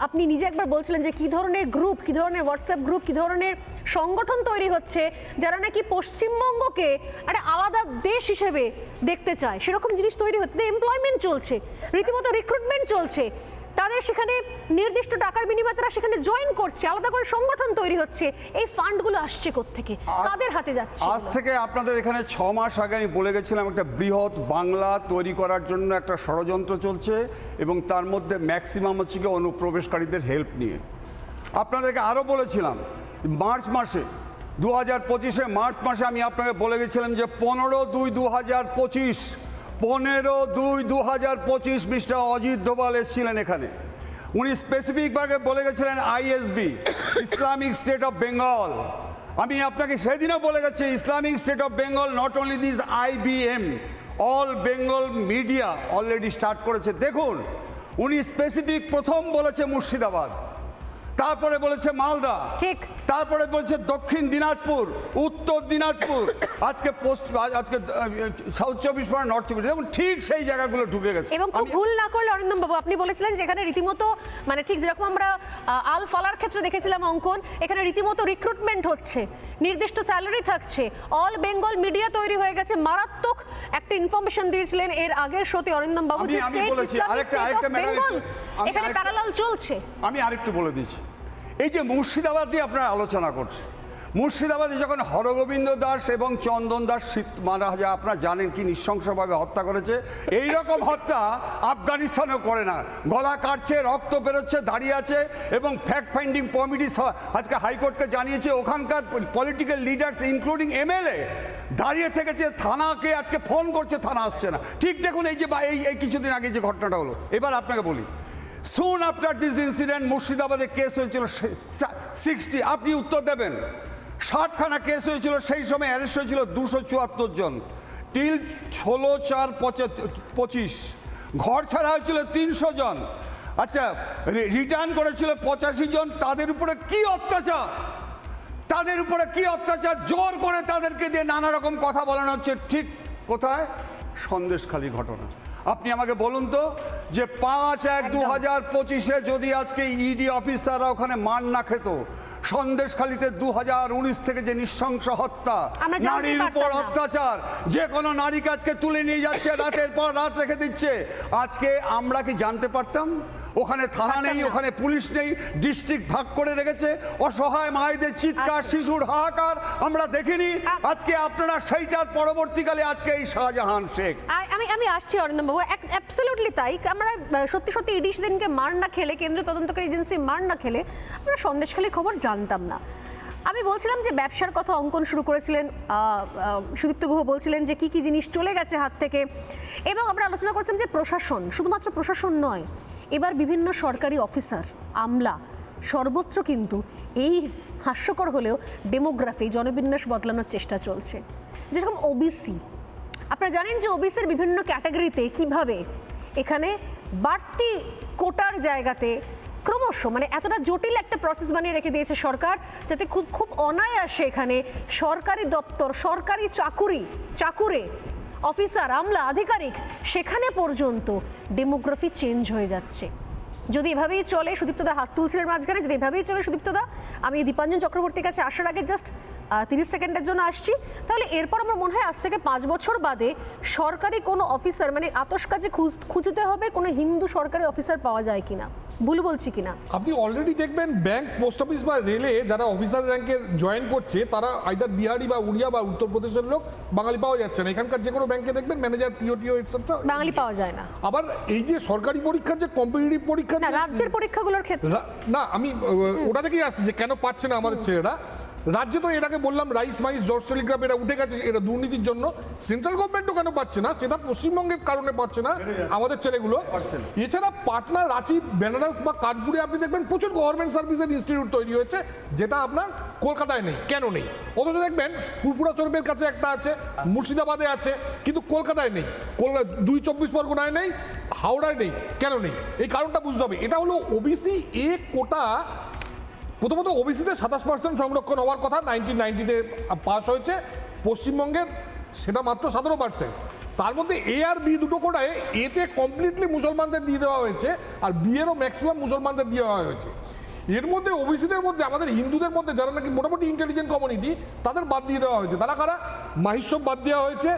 আপনি নিজে একবার বলছিলেন যে কী ধরনের গ্রুপ, কী ধরনের হোয়াটসঅ্যাপ গ্রুপ, কী ধরনের সংগঠন তৈরি হচ্ছে যারা নাকি পশ্চিমবঙ্গকে একটা আলাদা দেশ হিসেবে দেখতে চায়, সেরকম জিনিস তৈরি হচ্ছে। এমপ্লয়মেন্ট চলছে, রীতিমতো রিক্রুটমেন্ট চলছে, তাদের সেখানে নির্দিষ্ট টাকার বিনিময়ে তারা সেখানে জয়েন করছে, আলাদা করে সংগঠন তৈরি হচ্ছে। এই ফান্ডগুলো আসছে কোত্থেকে, কাদের হাতে যাচ্ছে? আজ থেকে আপনাদের এখানে 6 মাস আগে আমি বলে গেছিলাম একটা বৃহৎ বাংলা তৈরি করার জন্য একটা ষড়যন্ত্র চলছে, এবং তার মধ্যে ম্যাক্সিমাম হচ্ছে কি অনুপ্রবেশকারীদের হেল্প নিয়ে। আপনাদেরকে আরও বলেছিলাম মার্চ মাসে 2025 মার্চ মাসে আমি আপনাকে বলে গেছিলাম যে 15/2/2025 15/2/2025 মিস্টার অজিত দোভাল এসেছিলেন এখানে। উনি স্পেসিফিকভাবে বলে গেছিলেন ISSB, Islamic state of Bengal. আমি আপনাকে সেদিনও বলে গেছি Islamic state of Bengal, not only this IBM, all Bengal media already start করেছে। দেখুন উনি স্পেসিফিক প্রথম বলেছে মুর্শিদাবাদ, তারপরে বলেছে মালদা, ঠিক, তারপরে বলছে দক্ষিণ দিনাজপুর, উত্তর দিনাজপুর, আজকে আজকে সাউথ 24 পরগনা, নর্থ 24। দেখুন ঠিক সেই জায়গাগুলো ঢুকে গেছে। এবং খুব ভুল না করলে অরিন্দম বাবু, আপনি বলেছিলেন যে এখানে রীতিমতো মানে ঠিক যেরকম আমরা আল ফালার ক্ষেত্রে দেখেছিলাম অঙ্কন, এখানে রীতিমতো রিক্রুটমেন্ট হচ্ছে, নির্দিষ্ট স্যালারি থাকছে, অল বেঙ্গল মিডিয়া তৈরি হয়ে গেছে। মারাত্মক একটা ইনফরমেশন দিয়েছিলেন এর আগের শোতে অরিন্দম বাবু, যে আমি বলেছি আরেকটা এখানে প্যারালাল চলছে। আমি আরেকটু বলে দিচ্ছি, এই যে মুর্শিদাবাদ দিয়ে আপনারা আলোচনা করছেন, মুর্শিদাবাদে যখন হরগোবিন্দ দাস এবং চন্দন দাস মারা যায়, আপনারা জানেন কি নৃশংসভাবে হত্যা করেছে। এই রকম হত্যা আফগানিস্তানেও করে না, গলা কাটছে, রক্ত বেরোচ্ছে, দাঁড়িয়ে আছে, এবং ফ্যাক্ট ফাইন্ডিং কমিটি আজকে হাইকোর্টকে জানিয়েছে, ওখানকার পলিটিক্যাল লিডার্স ইনক্লুডিং MLA দাঁড়িয়ে থেকেছে, থানাকে আজকে ফোন করছে, থানা আসছে না। ঠিক দেখুন এই যে এই কিছুদিন আগে যে ঘটনাটা হলো। এবার আপনাকে বলি, সুন আফটার দিস ইনসিডেন্ট মুর্শিদাবাদে কেস হয়েছিল 60, আপনি উত্তর দেবেন 60খানা কেস হয়েছিল, সেই সময় অ্যারেস্ট হয়েছিল 274 জন, টিল 16/4/25, ঘর ছাড়া হয়েছিল 300 জন, আচ্ছা রিটার্ন করেছিল 85 জন। তাদের উপরে কি অত্যাচার, তাদের উপরে কি অত্যাচার, জোর করে তাদেরকে দিয়ে নানা রকম কথা বলানো হচ্ছে। ঠিক কোথায়? সন্দেশখালী ঘটনা। আপনি আমাকে বলুন তো, যে 5/1/2025 যদি আজকে ইডি অফিসাররা ওখানে মার না খেত, সন্দেশখালীতে 2019 থেকে যে নৃশংস হত্যা, আমরা জানতেই নারীর উপর পারতাম না। অত্যাচার, যে কোনো নারীকে আজকে তুলে নিয়ে যাচ্ছে, রাতের পর রাত রেখে দিচ্ছে, আজকে আমরা কি জানতে পারতাম? ওখানে থানা নেই, ওখানে পুলিশ নেই, ডিস্ট্রিক্ট ভাগ করে রেখেছে, অসহায় মায়েদের চিৎকার, শিশুর হাহাকার আমরা দেখিনি। আজকে আপনারা সেইটার পরবর্তীকালে আজকে এই শাহজাহান শেখ। আমি আসছি অরিন্দম বাবু, অ্যাবসলিউটলি তাই। আমরা সত্যি সত্যি ইডি সেদিনকে মার না খেলে, কেন্দ্রীয় তদন্তকারী এজেন্সি মার না খেলে আমরা সন্দেশখালীর খবর জানতাম না। আমি বলছিলাম যে ব্যবসার কথা অঙ্কন শুরু করেছিলেন সুদীপ্ত গুহ, বলছিলেন যে কি কি জিনিস চলে গেছে হাত থেকে, এবং আমরা আলোচনা করছিলাম যে প্রশাসন, শুধুমাত্র প্রশাসন নয়, এবার বিভিন্ন সরকারি অফিসার, আমলা, সর্বত্র কিন্তু এই হাস্যকর হলেও ডেমোগ্রাফি, জনবিন্যাস বদলানোর চেষ্টা চলছে। যেরকম ওবিসি, আপনারা জানেন যে ওবিসির বিভিন্ন ক্যাটাগরিতে কিভাবে এখানে বাড়তি কোটার জায়গাতে ক্রমশ, মানে এতটা জটিল একটা প্রসেস বানিয়ে রেখে দিয়েছে সরকার, যাতে খুব খুব অনায়াসে এখানে সরকারি দপ্তর, সরকারি চাকুরে, অফিসার, আমলা, আধিকারিক, সেখানে পর্যন্ত ডেমোগ্রাফি চেঞ্জ হয়ে যাচ্ছে। যদি এভাবেই চলে, সুদীপ্তদা হাত তুলছিলেন মাঝখানে, যদি এভাবেই চলে সুদীপ্তদা, আমি দীপাঞ্জন চক্রবর্তীর কাছে আসার আগে জাস্ট 30 সেকেন্ডের জন্য আসছি, তাহলে এরপর আমার মনে হয় আজ থেকে 5 বছর বাদে সরকারি কোনো অফিসার, মানে আতশ কাজে খুঁজতে হবে কোনো হিন্দু সরকারি অফিসার পাওয়া যায় কিনা, ভুল বলছি কিনা। আপনি অলরেডি দেখবেন ব্যাংক, পোস্ট অফিস বা রেলে যারা অফিসার র্যাঙ্কে জয়েন করছে তারা আইদার বিহারি বা উড়িয়া বা উত্তরপ্রদেশের লোক, বাঙালি পাওয়া যাচ্ছে না। এখানকার যে কোনো ব্যাংকে দেখবেন ম্যানেজার, পিওটিও এটসেট্রা বাঙালি পাওয়া যায় না। আবার এই যে সরকারি পরীক্ষার যে কম্পিটিটিভ পরীক্ষা, না, রাজ্যের পরীক্ষাগুলোর ক্ষেত্রে না, আমি ওটা থেকেই আসছি যে কেন পাচ্ছে না আমাদের ছেলেরা। রাজ্যে তো এটাকে বললাম রাইস মাইস জর্জ টেলিগ্রাফ, এটা উঠে গেছে, এটা দুর্নীতির জন্য। সেন্ট্রাল গভর্নমেন্টও কেন পাচ্ছে না, সেটা পশ্চিমবঙ্গের কারণে পাচ্ছে না আমাদের ছেলেগুলো। এছাড়া পাটনা, রাঁচি, বেনারস বা কানপুরে আপনি দেখবেন প্রচুর গভর্নমেন্ট সার্ভিসের ইনস্টিটিউট তৈরি হয়েছে, যেটা আপনার কলকাতায় নেই। কেন নেই? অথচ দেখবেন ফুরফুরা চরবের কাছে একটা আছে, মুর্শিদাবাদে আছে, কিন্তু কলকাতায় নেই, 2 24 পরগনায় নেই, হাওড়ায় নেই। কেন নেই? এই কারণটা বুঝতে হবে। এটা হলো ওবিসি এ কোটা। প্রথমত ওবিসিতে 27% সংরক্ষণ হওয়ার কথা 1990-তে পাস হয়েছে, পশ্চিমবঙ্গের সেটা মাত্র 17%। তার মধ্যে এ আর বি দুটো কোটায়, এতে কমপ্লিটলি মুসলমানদের দিয়ে দেওয়া হয়েছে, আর বি এরও ম্যাক্সিমাম মুসলমানদের দেওয়া হয়েছে। এর মধ্যে ওবিসিদের মধ্যে আমাদের হিন্দুদের মধ্যে যারা নাকি মোটামুটি ইন্টেলিজেন্ট কমিউনিটি, তাদের বাদ দিয়ে দেওয়া হয়েছে। তারা কারা? মাহিষ্যব বাদ দেওয়া হয়েছে,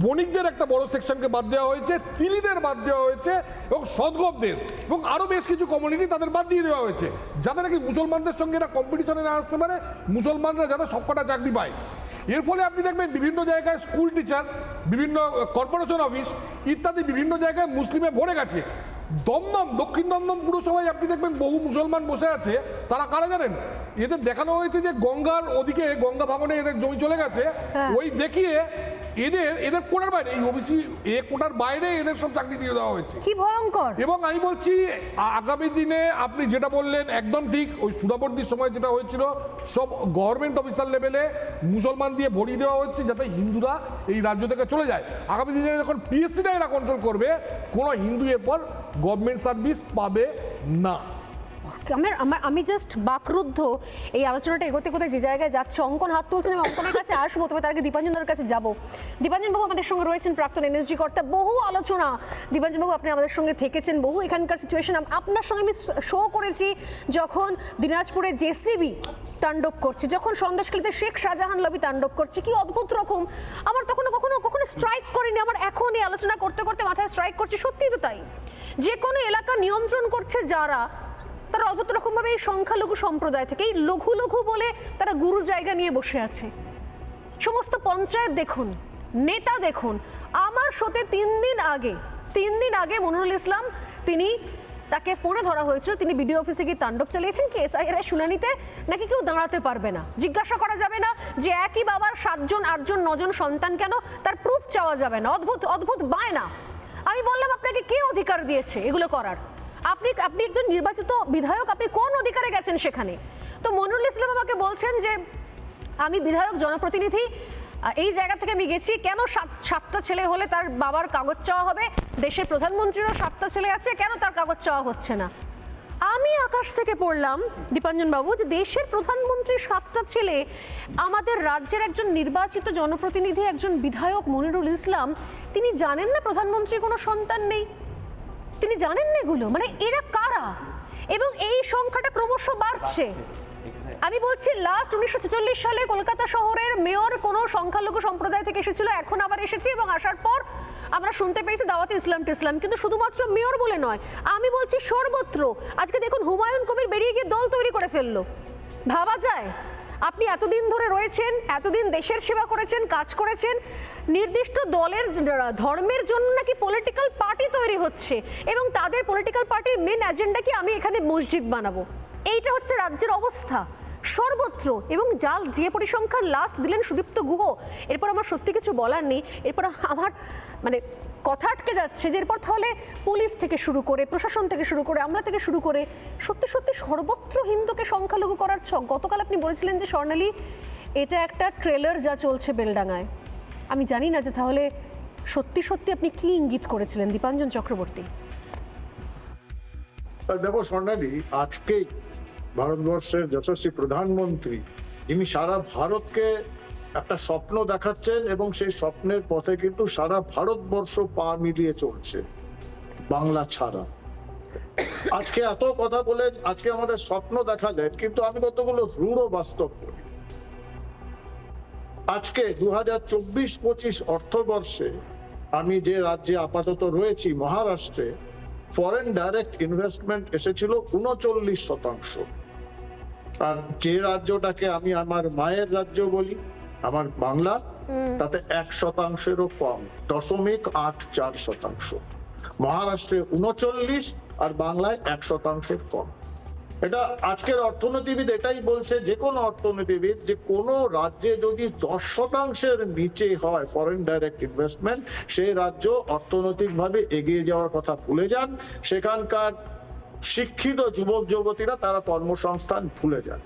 বণিকদের একটা বড় সেকশনকে বাদ দেওয়া হয়েছে, তিলিদের বাদ দেওয়া হয়েছে, এবং সদগবদের এবং আরও বেশ কিছু কমিউনিটি তাদের বাদ দিয়ে দেওয়া হয়েছে, যাতে নাকি মুসলমানদের সঙ্গে এরা কম্পিটিশনে না আসতে পারে, মুসলমানরা যাতে সবকটা চাকরি পায়। এর ফলে আপনি দেখবেন বিভিন্ন জায়গায় স্কুল টিচার, বিভিন্ন কর্পোরেশন অফিস ইত্যাদি বিভিন্ন জায়গায় মুসলিমে ভরে গেছে। দমদম, দক্ষিণ দমদম পুরসভায় আপনি দেখবেন বহু মুসলমান বসে আছে। তারা কারা জানেন? এদের দেখানো হয়েছে যে গঙ্গার ওদিকে, গঙ্গা ভাঙনে এদের জমি চলে গেছে, ওই দেখিয়ে এদের কোটার বাইরে, এই ওবিসি এ কোটার বাইরে এদের সব চাকরি দিয়ে দেওয়া হয়েছে। কি ভয়ঙ্কর! এবং আমি বলছি আগামী দিনে আপনি যেটা বললেন একদম ঠিক, ওই সুরাবর্দির সময় যেটা হয়েছিল, সব গভর্নমেন্ট অফিসার লেভেলে মুসলমান দিয়ে ভরিয়ে দেওয়া হচ্ছে, যাতে হিন্দুরা এই রাজ্য থেকে চলে যায়। আগামী দিনে যখন পিএসসিটা এরা কন্ট্রোল করবে, কোনো হিন্দু এরপর গভর্নমেন্ট সার্ভিস পাবে না। আমি জাস্ট বাকরুদ্ধ এই আলোচনাটা এগোতে এগোতে যে জায়গায় যাচ্ছে। অঙ্কন হাত তুলছেন, আমি অঙ্কনের কাছে আসবো, তবে তার আগে দীপাঞ্জনদার কাছে যাব। দীপাঞ্জনবাবু আমাদের সঙ্গে রয়েছেন, প্রাক্তন এনএসজি কর্তা। বহু আলোচনা দীপাঞ্জনবাবু আপনি আমাদের সঙ্গে থেকেছেন, বহু এখানকার সিচুয়েশন আপনার সঙ্গে আমি শো করেছি, যখন দিনাজপুরে জেসিবি তাণ্ডব করছে, যখন সন্দেশখালীতে শেখ শাহজাহান লবি তাণ্ডব করছে, কি অদ্ভুত রকম। আমার কখনো স্ট্রাইক করেনি, আমার এখন এই আলোচনা করতে করতে মাথায় স্ট্রাইক করছে। সত্যিই তো তাই, যে কোনো এলাকা নিয়ন্ত্রণ করছে যারা, তারা অদ্ভুত রকমভাবে এই সংখ্যালঘু সম্প্রদায় থেকে, এই লঘু লঘু বলে তারা গুরু জায়গা নিয়ে বসে আছে। সমস্ত পঞ্চায়েত দেখুন, নেতা দেখুন। আমার শোতে 3 দিন আগে মনিরুল ইসলাম, তাকে ফোনে ধরা হয়েছিল, তিনি বিডিও অফিসে গিয়ে তাণ্ডব চালিয়েছেন কি এসআইআর শুনানিতে, নাকি কেউ দাঁড়াতে পারবে না, জিজ্ঞাসা করা যাবে না যে একই বাবার 7 জন 8 জন 9 জন সন্তান কেন, তার প্রুফ চাওয়া যাবে না। অদ্ভুত বায়না। আমি বললাম, আপনাকে কে অধিকার দিয়েছে এগুলো করার? আপনি একজন নির্বাচিত বিধায়ক, আপনি কোন অধিকারে গেছেন সেখানে? তো মনিরুল ইসলাম আমাকে বলছেন যে আমি বিধায়ক, জনপ্রতিনিধি, এই জায়গা থেকে আমি গেছি, কেন 7টা ছেলে হলে তার বাবার কাগজ চাওয়া হবে? দেশের প্রধানমন্ত্রীরও 7টা ছেলে আছে, কেন তার কাগজ চাওয়া হচ্ছে না? আমি আকাশ থেকে পড়লাম দীপাঞ্জন বাবু যে দেশের প্রধানমন্ত্রীর 7টা ছেলে, আমাদের রাজ্যের একজন নির্বাচিত জনপ্রতিনিধি, একজন বিধায়ক মনিরুল ইসলাম, তিনি জানেন না প্রধানমন্ত্রীর কোনো সন্তান নেই? তিনি জানেন না এগুলো? মানে এরা কারা? এবং এই সংখ্যাটা ক্রমশ বাড়ছে। আমি বলছি লাস্ট 1946 সালে কলকাতা শহরের মেয়র কোনো সংখ্যালঘু সম্প্রদায় থেকে এসেছিল, এখন আবার এসেছে এবং আসার পর আমরা শুনতে পেয়েছি দাওয়াতে ইসলাম কিন্তু শুধুমাত্র মেয়র বলে নয়, আমি বলছি সর্বত্র। আজকে দেখুন হুমায়ুন কবির বেরিয়ে গিয়ে দল তৈরি করে ফেললো। ভাবা যায় আপনি এতদিন ধরে রয়েছেন, এতদিন দেশের সেবা করেছেন, কাজ করেছেন, নির্দিষ্ট দলের ধর্মের জন্য নাকি পলিটিক্যাল পার্টি তৈরি হচ্ছে এবং তাদের পলিটিক্যাল পার্টির মেন এজেন্ডা কি আমি এখানে মসজিদ বানাবো। এইটা হচ্ছে রাজ্যের অবস্থা সর্বত্র। এবং যে পরিসংখ্যান লাস্ট দিলেন সুদীপ্ত গুহ, এরপর আমার সত্যি কিছু বলার নেই। এরপর আমার মানে কথা আটকে যাচ্ছে যে এরপর তাহলে পুলিশ থেকে শুরু করে, প্রশাসন থেকে শুরু করে, আমলা থেকে শুরু করে সত্যি সত্যি সর্বত্র হিন্দুকে সংখ্যালঘু করার ছক। গতকাল আপনি বলেছিলেন যে স্বর্ণালী এটা একটা ট্রেলার যা চলছে বেলডাঙায়। আমি জানি না যে তাহলে সত্যি সত্যি আপনি কি ইঙ্গিত করেছিলেন দীপাঞ্জন চক্রবর্তী। দেখো স্বর্ণালী, আজকেই ভারতবর্ষের যশস্বী প্রধানমন্ত্রী যিনি সারা ভারতকে একটা স্বপ্ন দেখাচ্ছেন এবং সেই স্বপ্নের পথে কিন্তু সারা ভারতবর্ষ পা মিলিয়ে চলছে বাংলা ছাড়া। আজকে এত কথা বলে আজকে আমাদের স্বপ্ন দেখালেন, কিন্তু আমি কতগুলো রূঢ় বাস্তব করি। আজকে 2024-25 অর্থবর্ষে আমি যে রাজ্যে আপাতত রয়েছি মহারাষ্ট্রে, ফরেন ডাইরেক্ট ইনভেস্টমেন্ট এসেছিল 39%। আর যে রাজ্যটাকে আমি আমার মায়ের রাজ্য বলি, আমার বাংলা, তাতে 1%-এরও কম, 0.84%। মহারাষ্ট্রে 39 আর বাংলায় 1%-এর কম। এটা আজকের অর্থনীতিবিদ এটাই বলছে, যে কোনো অর্থনীতিবিদ, যে কোনো রাজ্যে যদি 10%-এর নিচে হয় ফরেন ডাইরেক্ট ইনভেস্টমেন্ট, সেই রাজ্য অর্থনৈতিকভাবে এগিয়ে যাওয়ার কথা ভুলে যান। সেখানকার শিক্ষিত যুবক যুবতীরা তারা কর্মসংস্থান ভুলে যান।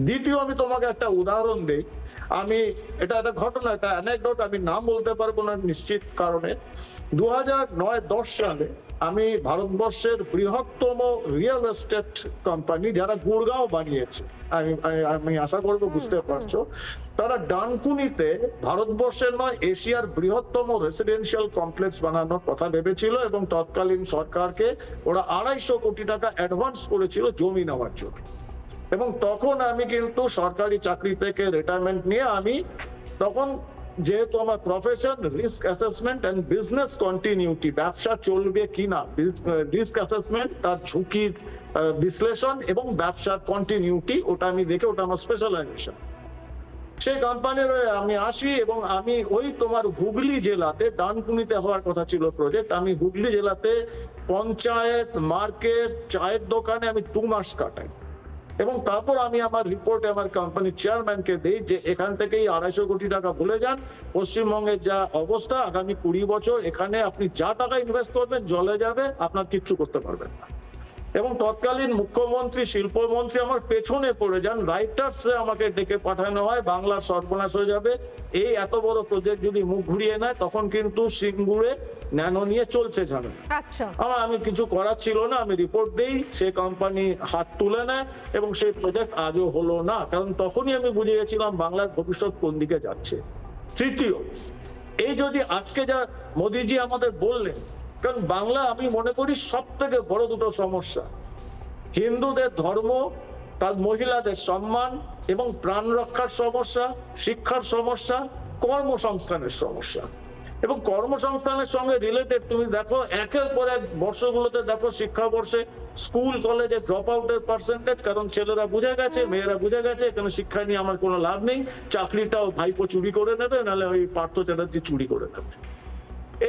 দ্বিতীয়, আমি তোমাকে একটা উদাহরণ দিই। আমি এটা একটা ঘটনা, এটা অ্যানেকডোট, আমি নাম বলতে পারবো না নিশ্চিত কারণে। 2009-10 সালে আমি ভারতবর্ষের বৃহত্তম রিয়েল এস্টেট কোম্পানি যারা গুড়গাঁও বানিয়েছে, আমি আশা করবো বুঝতে পারছো, তারা ডানকুনিতে ভারতবর্ষের নয় এশিয়ার বৃহত্তম রেসিডেন্সিয়াল কমপ্লেক্স বানানোর কথা ভেবেছিল এবং তৎকালীন সরকারকে ওরা 250 কোটি টাকা অ্যাডভান্স করেছিল জমি নেওয়ার জন্য। এবং তখন আমি কিন্তু সরকারি চাকরি থেকে রিটায়ারমেন্ট নিয়ে আমি তখন, যেহেতু আমার profession risk assessment and business continuity, ব্যবসা চলবে কিনা, রিস্ক অ্যাসেসমেন্ট, তার ঝুঁকির বিশ্লেষণ এবং ব্যবসার কন্টিনিউটি, ওটা আমি দেখে, ওটা আমার স্পেশালাইজেশন। সেই কোম্পানির আমি আসি এবং আমি ওই তোমার হুগলি জেলাতে, ডানকুনিতে হওয়ার কথা ছিল প্রজেক্ট, আমি হুগলি জেলাতে পঞ্চায়েত, মার্কেট, চায়ের দোকানে আমি 2 মাস কাটাই। এবং তারপর আমি আমার রিপোর্টে আমার কোম্পানির চেয়ারম্যানকে দিই যে এখান থেকেই 250 কোটি টাকা ভুলে যান। পশ্চিমবঙ্গের যা অবস্থা, আগামী 20 বছর এখানে আপনি যা টাকা ইনভেস্ট করবেন জলে যাবে, আপনার কিচ্ছু করতে পারবেন না। এবং তৎকালীন মুখ্যমন্ত্রী, শিল্পমন্ত্রী আমার পেছনে পড়ে যান, রাইটার্সে আমাকে ডেকে পাঠানো হয়, বাংলার সর্বনাশ হয়ে যাবে, এই এত বড় প্রজেক্ট যদি মুখ ঘুরিয়ে নেয়। তখন কিন্তু সিঙ্গুরে ন্যানো নিয়ে চলছে ঝামেলা। আচ্ছা, আমি কিছু করার ছিল না, আমি রিপোর্ট দেই, সেই কোম্পানি হাত তুলে নেয় এবং সেই প্রজেক্ট আজও হলো না, কারণ তখনই আমি বুঝে গেছিলাম বাংলার ভবিষ্যৎ কোন দিকে যাচ্ছে। তৃতীয়, এই যদি আজকে যা মোদিজি আমাদের বললেন, কারণ বাংলা আমি মনে করি সব থেকে বড় দুটো সমস্যা, হিন্দুদের ধর্ম, তার মহিলাদের সম্মান এবং প্রাণ রক্ষার সমস্যা, শিক্ষার সমস্যা, কর্মসংস্থানের সমস্যা। এবং কর্মসংস্থানের সঙ্গে রিলেটেড তুমি দেখো একের পর এক বর্ষগুলোতে দেখো, শিক্ষাবর্ষে স্কুল কলেজে ড্রপ আউটের পার্সেন্টেজ, কারণ ছেলেরা বুঝে গেছে, মেয়েরা বুঝে গেছে এখানে শিক্ষা নিয়ে আমার কোনো লাভ নেই, চাকরিটাও ভাইপো চুরি করে নেবে, নাহলে ওই পার্থ চ্যাটার্জি চুরি করে নেবে,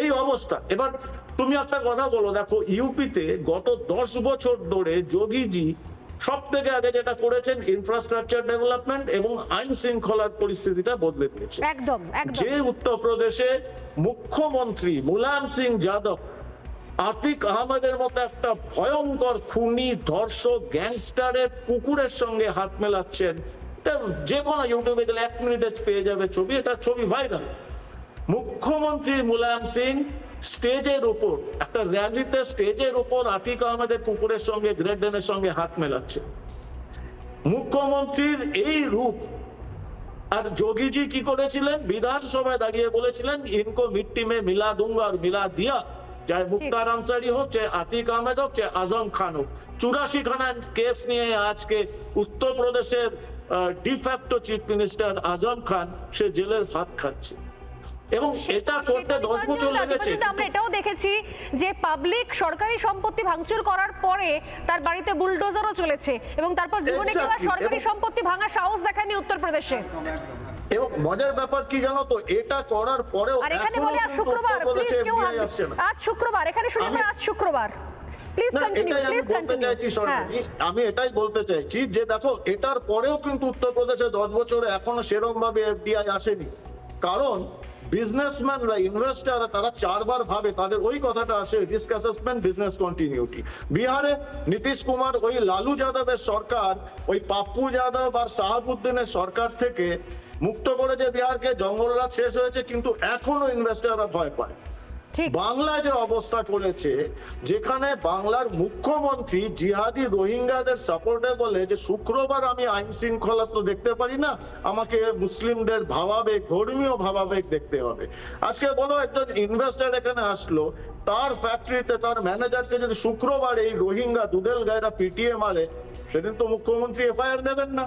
এই অবস্থা। এবার তুমি একটা কথা বলো, দেখো ইউপিতে গত 10 বছর ধরে যোগীজি সব থেকে আগে যেটা করেছেন, ইনফ্রাস্ট্রাকচার ডেভেলপমেন্ট এবং আইন শৃঙ্খলার পরিস্থিতিটা বদলে দিয়েছে। একদম। যে উত্তরপ্রদেশে মুখ্যমন্ত্রী মুলায়ম সিং যাদব আতিক আহমেদের মতো একটা ভয়ঙ্কর খুনি, ধর্ষক, গ্যাংস্টারের কুকুরের সঙ্গে হাত মেলাচ্ছেন, যে কোনো ইউটিউবে গেলে 1 মিনিটে পেয়ে যাবে ছবি, এটা ছবি ভাইরাল। মুখ্যমন্ত্রী মুলায়ম সিং স্টেজের উপর, একটা র্যালিতে স্টেজের উপর আতিক আহমেদের কুকুরের সঙ্গে, গ্রেট ডেনের সঙ্গে হাত মেলাচ্ছে। মুখ্যমন্ত্রীর এই রূপ। আর যোগীজি কি করেছিলেন, বিধানসভায় দাঁড়িয়ে বলেছিলেন, ইনকো মিট্টি মে মিলা দুঙ্গা আর মিলা দিয়া। চাहे মুক্তার আনসারি হোক, চাहे আতিক আহমেদ হোক, চাहे আজম খান হোক। 84 খানা কেস নিয়ে আজকে উত্তরপ্রদেশের de facto chief minister Azam Khan সে জেলের ভাত খাচ্ছে, এবং এটা করতে 10 বছর লেগেছে। আমরা এটাও দেখেছি যে পাবলিক সরকারি সম্পত্তি ভাঙচুর করার পরে তার বাড়িতে বুলডোজারও চলেছে, এবং তারপর জীবনে কেউ আর সরকারি সম্পত্তি ভাঙার সাহস দেখায়নি উত্তরপ্রদেশে। এবং মজার ব্যাপার কি জানো তো, এটা করার পরেও আর এখানে বলে আজ শুক্রবার, প্লিজ কেউ আজ শুক্রবার, এখানে শুনে আজ শুক্রবার, প্লিজ কন্টিনিউ, প্লিজ কন্টিনিউ। আমি এটাই বলতে চাইছি যে দেখো, এটার পরেও কিন্তু উত্তরপ্রদেশে 10 বছরে এখনো সেরকম ভাবে এফডিআই আসেনি, কারণ বিজনেসম্যানরা, ইনভেস্টাররা তারা 4 বার ভাবে, তাদের ওই কথাটা আসে, রিস্ক অ্যাসেসমেন্ট, বিজনেস কন্টিনিউটি। বিহারে নীতিশ কুমার, ওই লালু যাদবের সরকার, ওই পাপ্পু যাদব আর শাহাবুদ্দিনের সরকার থেকে মুক্ত করে যে বিহারকে, জঙ্গলরাজ শেষ হয়েছে, কিন্তু এখনো ইনভেস্টাররা ভয় পায়। বাংলা যে অবস্থা করেছে, যেখানে বাংলার মুখ্যমন্ত্রী জিহাদি রোহিঙ্গাদের সাপোর্টে বলে যে শুক্রবার আমি আইন শৃঙ্খলা তো দেখতে পারি না, আমাকে মুসলিমদের ভাবাবেগ, ধর্মীয় ভাবাবেগ দেখতে হবে। আজকে বলো, একজন ইনভেস্টর এখানে আসলো, তার ফ্যাক্টরিতে তার ম্যানেজারকে যদি শুক্রবার এই রোহিঙ্গা দুদেল গায়রা পিটিয়ে মারে, সেদিন তো মুখ্যমন্ত্রী এফআইআর দেবেন না।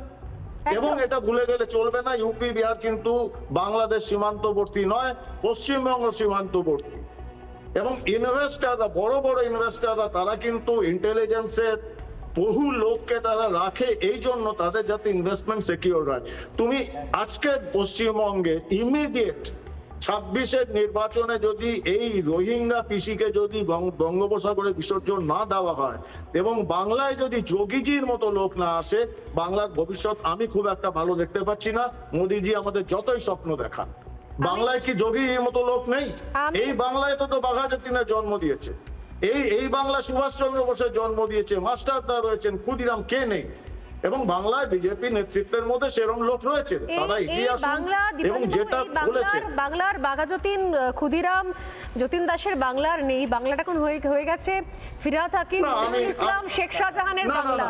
এবং এটা ভুলে গেলে চলবে না, ইউপি বিহার কিন্তু বাংলাদেশ সীমান্তবর্তী নয়, পশ্চিমবঙ্গ সীমান্তবর্তী। এবং ইনভেস্টাররা, বড় বড় ইনভেস্টাররা, তারা কিন্তু ইন্টেলিজেন্সের বহু লোককে তারা রাখে এই জন্য তাদের যাতে ইনভেস্টমেন্ট সিকিউর হয়। তুমি আজকে পশ্চিমবঙ্গে ইমিডিয়েট 26-এর নির্বাচনে যদি এই রোহিঙ্গা পিসিকে যদি বঙ্গোপসাগরে বিসর্জন না দেওয়া হয়, এবং বাংলায় যদি যোগীজির মতো লোক না আসে, বাংলার ভবিষ্যৎ আমি খুব একটা ভালো দেখতে পাচ্ছি না। মোদিজি আমাদের যতই স্বপ্ন দেখান, বাংলায় কি যোগীর মতো লোক নেই? এই বাংলায় তো বাঘাযতীনের জন্ম দিয়েছে, এই বাংলা সুভাষচন্দ্র বোসের জন্ম দিয়েছে, মাস্টারদা রয়েছেন, ক্ষুদিরাম, কে নেই? এবং বাংলায় বিজেপি নেতৃত্বের মধ্যে সেরকম লোক রয়েছে, তারা এগিয়ে আসুন। এবং যেটা বলেছে, বাংলার বাঘাযতীন, ক্ষুদিরাম, যতীন দাসের বাংলার নেই, বাংলাটা এখন হয়ে গেছে ফিরহাদ হাকিম, ইসলাম, শেখ শাহজাহানের বাংলা।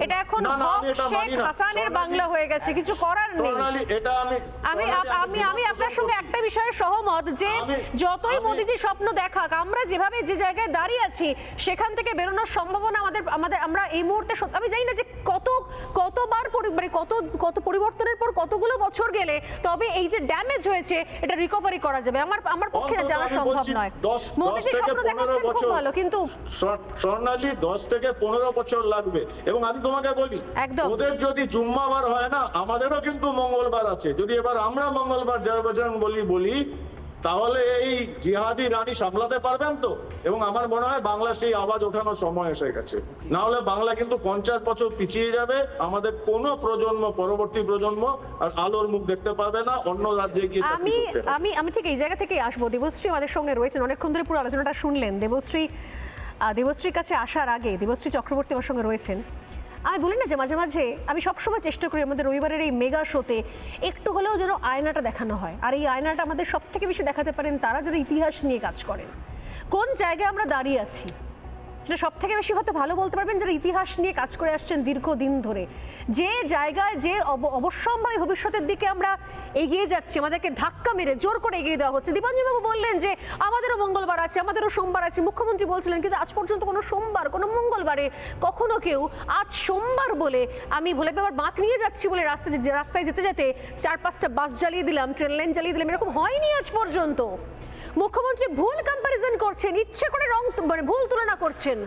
এটা এখন হক শেখ হাসানের বাংলা হয়ে গেছে, কিছু করার নেই। এটা আমি আপনার সঙ্গে একটা বিষয়ে সহমত যে যতই মোদিজি স্বপ্ন দেখাক, আমরা যেভাবে যে জায়গায় দাঁড়িয়ে আছি সেখান থেকে বেরোনোর সম্ভাবনা আমাদের আমরা এই মুহূর্তে, আমি জানি না যে কতবার কত পরিবর্তনের পর কতগুলো বছর গেলে তবে এই যে ড্যামেজ হয়েছে এটা রিকভারি করা যাবে, আমার পক্ষে জানা সম্ভব নয়। মোদিজি স্বপ্ন দেখাচ্ছেন খুব ভালো, কিন্তু স্বর্ণালী 10 থেকে 15 বছর লাগবে। এবং আমি তোমাকে বলি, ওদের যদি জুম্মাবার হয় না, আমাদেরও কিন্তু মঙ্গলবার আছে। যদি এবার আমরা মঙ্গলবার জয় বজরং বলি, তাহলে এই জিহাদি রানী সামলাতে পারবেন তো? এবং আমার মনে হয় বাংলা সেই আওয়াজ ওঠানোর সময় এসে গেছে, না হলে বাংলা কিন্তু 50 বছর পিছিয়ে যাবে। আমাদের কোনো প্রজন্ম, পরবর্তী প্রজন্ম আর আলোর মুখ দেখতে পারবে না, অন্য রাজ্যে গিয়ে চাকরি করতে হবে। আমি ঠিক এই জায়গা থেকেই আসবো। দেবশ্রী আমাদের সঙ্গে রয়েছেন, অনেকক্ষণ ধরে পুরো আলোচনাটা শুনলেন। দেবশ্রীর কাছে আসার আগে দেবশ্রী চক্রবর্তী আমার সঙ্গে রয়েছেন। আমি বলি না যে মাঝে মাঝে আমি সবসময় চেষ্টা করি আমাদের রবিবারের এই মেগা শোতে একটু হলেও যেন আয়নাটা দেখানো হয়। আর এই আয়নাটা আমাদের সব থেকে বেশি দেখাতে পারেন তারা যারা ইতিহাস নিয়ে কাজ করেন। কোন জায়গায় আমরা দাঁড়িয়ে আছি সেটা সব থেকে বেশি হয়তো ভালো বলতে পারবেন যারা ইতিহাস নিয়ে কাজ করে আসছেন দীর্ঘদিন ধরে। যে জায়গায়, যে অবশ্যম্ভাবী ভবিষ্যতের দিকে আমরা এগিয়ে যাচ্ছি, আমাদেরকে ধাক্কা মেরে জোর করে এগিয়ে দেওয়া হচ্ছে। দীপাঞ্জনবাবু বললেন যে আমাদেরও মঙ্গলবার আছে, আমাদেরও সোমবার আছে, মুখ্যমন্ত্রী বলছিলেন, কিন্তু আজ পর্যন্ত কোনো সোমবার, কোনো মঙ্গলবারে কখনো কেউ আজ সোমবার বলে আমি ভোলে পেবার বাঁক নিয়ে যাচ্ছি বলে রাস্তায় যেতে যেতে 4-5টা বাস জ্বালিয়ে দিলাম, ট্রেন লাইন জ্বালিয়ে দিলাম, এরকম হয়নি আজ পর্যন্ত। মুখ্যমন্ত্রী ভুল কম্পারিজন করছেন, ইচ্ছে করে ভুল তুলনা করছেন।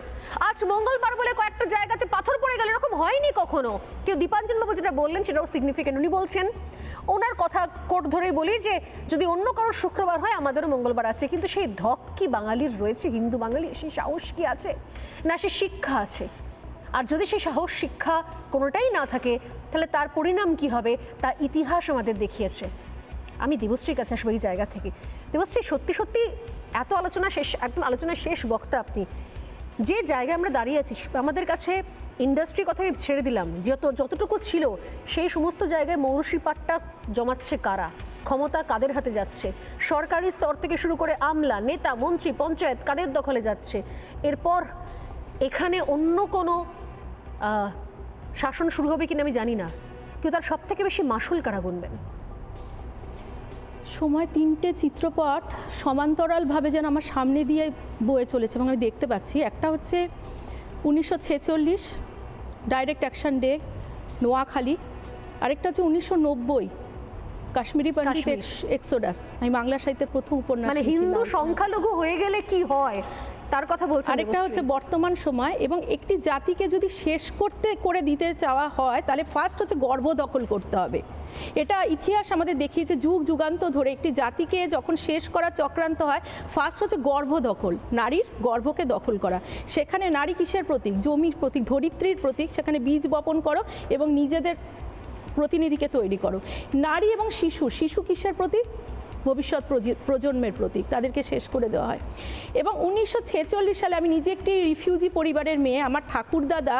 আজ মঙ্গলবার বলে কয়েকটা জায়গাতে পাথর পড়ে গেল, এরকম হয়নি কখনো। কেউ দীপাঞ্জনবাবু যেটা বললেন সেটাও সিগনিফিকেন্ট। উনি বলছেন, ওনার কথা কোট ধরেই বলি যে যদি অন্য কারোর শুক্রবার হয় আমাদেরও মঙ্গলবার আছে, কিন্তু সেই ধক কি বাঙালির রয়েছে, হিন্দু বাঙালি, সেই সাহস কি আছে, না সে শিক্ষা আছে? আর যদি সেই সাহস, শিক্ষা কোনোটাই না থাকে, তাহলে তার পরিণাম কি হবে তা ইতিহাস আমাদের দেখিয়েছে। আমি দেবশ্রীর কাছে আসবো এই জায়গা থেকে। দেবশ্রী, সত্যি সত্যি এত আলোচনা শেষ, একদম আলোচনার শেষ বক্তা আপনি। যে জায়গায় আমরা দাঁড়িয়ে আছি, আমাদের কাছে ইন্ডাস্ট্রি কথা আমি ছেড়ে দিলাম, যতটুকু ছিল সেই সমস্ত জায়গায় মৌরসি পাট্টা জমাচ্ছে কারা, ক্ষমতা কাদের হাতে যাচ্ছে, সরকারি স্তর থেকে শুরু করে আমলা, নেতা, মন্ত্রী, পঞ্চায়েত কাদের দখলে যাচ্ছে। এরপর এখানে অন্য কোনো শাসন শুরু হবে কিনা আমি জানি না, কিন্তু তার সব থেকে বেশি মাসুল কারা গুনবেন? সময় তিনটে চিত্রপট সমান্তরালভাবে যেন আমার সামনে দিয়ে বয়ে চলেছে এবং আমি দেখতে পাচ্ছি। একটা হচ্ছে 1946 ডাইরেক্ট অ্যাকশন ডে নোয়াখালী, আরেকটা হচ্ছে 1990 কাশ্মীরি পণ্ডিত এক্সোডাস। আমি বাংলা সাহিত্যের প্রথম উপন্যাস মানে হিন্দু সংখ্যালঘু হয়ে গেলে কি হয় তার কথা বলছেন। আরেকটা হচ্ছে বর্তমান সময়, এবং একটি জাতিকে যদি শেষ করে দিতে চাওয়া হয় তাহলে ফার্স্ট হচ্ছে গর্ভ দখল করতে হবে। এটা ইতিহাস আমাদের দেখিয়েছে, যুগ যুগান্ত ধরে একটি জাতিকে যখন শেষ করা চক্রান্ত হয় ফার্স্ট হচ্ছে গর্ভ দখল, নারীর গর্ভকে দখল করা। সেখানে নারী কিসের প্রতীক? জমির প্রতীক, ধরিত্রীর প্রতীক। সেখানে বীজ বপন করো এবং নিজেদের প্রতিনিধিকে তৈরি করো। নারী এবং শিশু কিসের প্রতীক? ভবিষ্যৎ প্রজন্মের প্রতীক, তাদেরকে শেষ করে দেওয়া হয়। এবং 1946 সালে আমি নিজে একটি রিফিউজি পরিবারের মেয়ে। আমার ঠাকুরদাদা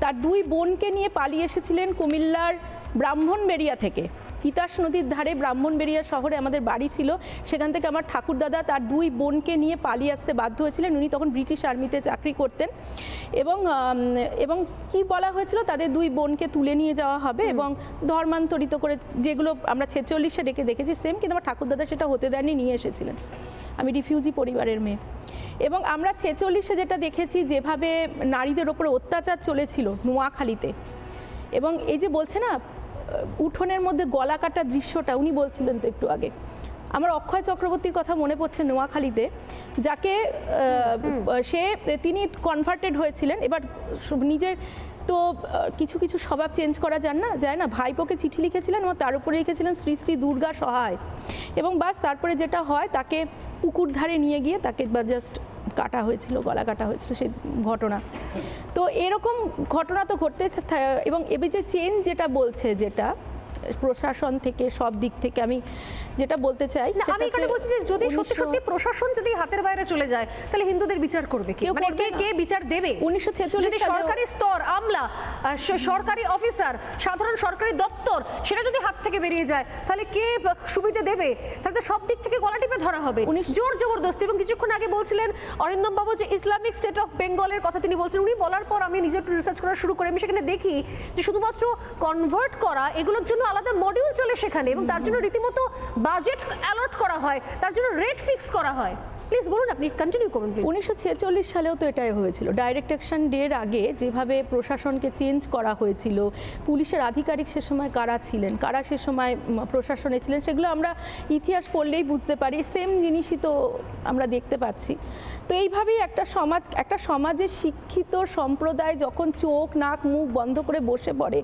তার 2 বোনকে নিয়ে পালিয়ে এসেছিলেন কুমিল্লার ব্রাহ্মণবেড়িয়া থেকে। তিতাস নদীর ধারে ব্রাহ্মণবেড়িয়া শহরে আমাদের বাড়ি ছিল। সেখান থেকে আমার ঠাকুরদাদা তার 2 বোনকে নিয়ে পালিয়ে আসতে বাধ্য হয়েছিলেন। উনি তখন ব্রিটিশ আর্মিতে চাকরি করতেন। এবং কি বলা হয়েছিল, তাদের 2 বোনকে তুলে নিয়ে যাওয়া হবে এবং ধর্মান্তরিত করে, যেগুলো আমরা 46-এ দেখেছি সেম, কিন্তু আমার ঠাকুরদাদা সেটা হতে দেননি, নিয়ে এসেছিলেন। আমি রিফিউজি পরিবারের মেয়ে। এবং আমরা 46-এ যেটা দেখেছি, যেভাবে নারীদের ওপরে অত্যাচার চলেছিল নোয়াখালীতে, এবং এই যে বলছে না উঠোনের মধ্যে গলা কাটা দৃশ্যটা, উনি বলছিলেন তো একটু আগে, আমার অক্ষয় চক্রবর্তীর কথা মনে পড়ছে নোয়াখালীতে, যাকে তিনি কনভার্টেড হয়েছিলেন। এবার নিজের তো কিছু স্বভাব চেঞ্জ করা যায় না। ভাইপোকে চিঠি লিখেছিলেন এবং তার উপরে লিখেছিলেন শ্রী শ্রী দুর্গা সহায়, এবং বাস তারপরে যেটা হয়, তাকে পুকুর ধারে নিয়ে গিয়ে তাকে জাস্ট কাটা হয়েছিল, গলা কাটা হয়েছিল, সেই ঘটনা। তো এরকম ঘটনা তো ঘটতে, এবং এবার যে চেঞ্জ যেটা বলছে, যেটা প্রশাসন থেকে সব দিক থেকে, আমি যেটা বলতে চাই, আমি এখানে বলছি যে যদি সত্যি সত্যি প্রশাসন যদি হাতের বাইরে চলে যায় তাহলে হিন্দুদের বিচার করবে কে? মানে কে বিচার দেবে? 1946 যদি সরকারি স্তর, আমলা, সরকারি অফিসার, সাধারণ সরকারি দপ্তর সেটা যদি হাত থেকে বেরিয়ে যায় তাহলে কে সুবিধা দেবে? তাহলে তো সব দিক থেকে গলা টিপে ধরা হবে, জোর জবরদস্তি। এবং কিছুক্ষণ আগে বলছিলেন অরিন্দম বাবু যে ইসলামিক স্টেট অফ বেঙ্গলের কথা তিনি বলছেন, উনি বলার পর আমি নিজে একটু রিসার্চ করা শুরু করি। আমি সেখানে দেখি যে শুধুমাত্র কনভার্ট করা, এগুলোর জন্য আলাদা মডিউল চলে সেখানে, এবং তার জন্য রীতিমতো বাজেট অ্যালট করা হয়, তার জন্য রেট ফিক্স করা হয়। প্লিজ বলুন, আপনি কন্টিনিউ করুন প্লিজ। 1946 সালেও তো এটাই হয়েছিল। ডাইরেক্ট অ্যাকশন ডের আগে যেভাবে প্রশাসনকে চেঞ্জ করা হয়েছিল, পুলিশের আধিকারিক সে সময় কারা ছিলেন, কারা সে সময় প্রশাসনে ছিলেন, সেগুলো আমরা ইতিহাস পড়লেই বুঝতে পারি। সেম জিনিসই তো আমরা দেখতে পাচ্ছি। তো এইভাবেই একটা সমাজের শিক্ষিত সম্প্রদায় যখন চোখ নাক মুখ বন্ধ করে বসে পড়ে,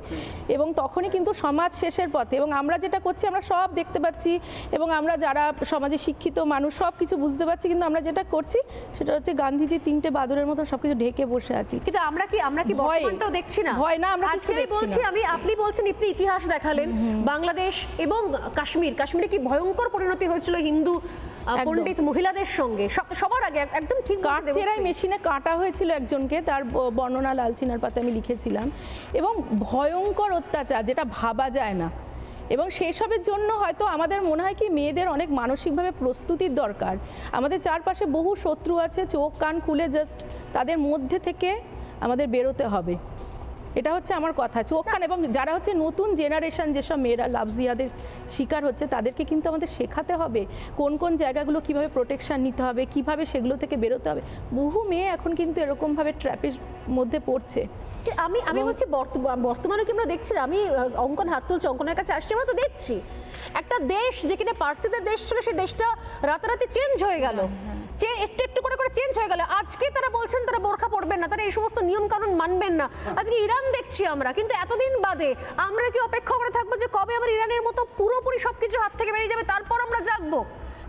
এবং তখনই কিন্তু সমাজ শেষের পথে। এবং আমরা যেটা করছি, আমরা সব দেখতে পাচ্ছি, এবং আমরা যারা সমাজে শিক্ষিত মানুষ সব কিছু বুঝতে পারছি, কিন্তু আমরা যেটা করছি সেটা হচ্ছে গান্ধীজি 3টে বাদুড়ের মতো সবকিছু ঢেকে বসে আছি। কিন্তু আমরা কি বর্তমানটাও দেখছি না? ভয় না, আমরা আজকে বলছি আপনি বলছেন, আপনি ইতিহাস দেখালেন বাংলাদেশ এবং কাশ্মীরে কি ভয়ঙ্কর পরিণতি হয়েছিল হিন্দু পণ্ডিত মহিলাদের সঙ্গে। সবার আগে একদম ঠিক, কাঠচেরাই মেশিনে কাটা হয়েছিল একজনকে, তার বর্ণনা লালচিনার পাতে আমি লিখেছিলাম। এবং ভয়ঙ্কর অত্যাচার, যেটা ভাবা যায় না। এবং সেসবের জন্য হয়তো আমাদের মনে হয় কি, মেয়েদের অনেক মানসিকভাবে প্রস্তুতির দরকার। আমাদের চারপাশে বহু শত্রু আছে, চোখ কান খুলে জাস্ট তাদের মধ্যে থেকে আমাদের বেরোতে হবে। এটা হচ্ছে আমার কথা, চোখ কান। এবং যারা হচ্ছে নতুন জেনারেশন, যেসব মেয়েরা লাভ জিহাদের শিকার হচ্ছে, তাদেরকে কিন্তু আমাদের শেখাতে হবে কোন কোন জায়গাগুলো কিভাবে প্রোটেকশন নিতে হবে, কিভাবে সেগুলো থেকে বেরোতে হবে। বহু মেয়ে এখন কিন্তু এরকমভাবে ট্র্যাপের মধ্যে পড়ছে। আমি বলছি বর্তমানে কি আমরা দেখছি, আমি অঙ্কন হাত তুলছি, অঙ্কনের কাছে আসছি, আমরা তো দেখছি একটা দেশ যেখানে পার্সিদের দেশ ছিল, সেই দেশটা রাতারাতি চেঞ্জ হয়ে গেল, যে একটু করে চেঞ্জ হয়ে গেল। আজকে তারা বলছেন তারা বোরখা পরবেন না, তারা এই সমস্ত নিয়ম কানুন মানবেন না। আজকে ইরান দেখছি আমরা, কিন্তু এতদিন বাদে আমরা কি অপেক্ষা করে থাকবো যে কবে আবার ইরানের মতো পুরোপুরি সবকিছু হাত থেকে বেরিয়ে যাবে, তারপর আমরা জাগবো?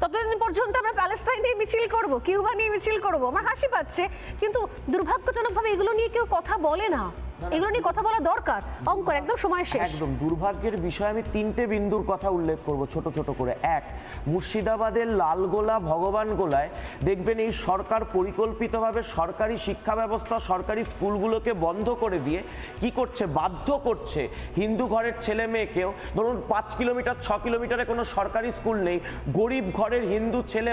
ততদিন পর্যন্ত আমরা প্যালেস্তাইন নিয়ে মিছিল করব, কিউবা নিয়ে মিছিল করব। আমার হাসি পাচ্ছে, কিন্তু দুর্ভাগ্যজনকভাবে এগুলো নিয়ে কেউ কথা বলে না। এগুলো নিয়ে কথা বলা দরকার। অঙ্ক একদম সময় শেষ। একদম দুর্ভাগ্যের বিষয়, আমি 3টে বিন্দুর কথা উল্লেখ করব ছোট ছোট করে। 1, মুর্শিদাবাদের লালগোলা ভগবানগোলায় দেখবেন এই সরকার পরিকল্পিতভাবে সরকারি শিক্ষা ব্যবস্থা, সরকারি স্কুলগুলোকে বন্ধ করে দিয়ে কি করছে, বাধ্য করছে হিন্দু ঘরের ছেলে মেয়েকেও, ধরুন 5 কিলোমিটার 6 কিলোমিটারে কোনো সরকারি স্কুল নেই, গরিব ঘরের হিন্দু ছেলে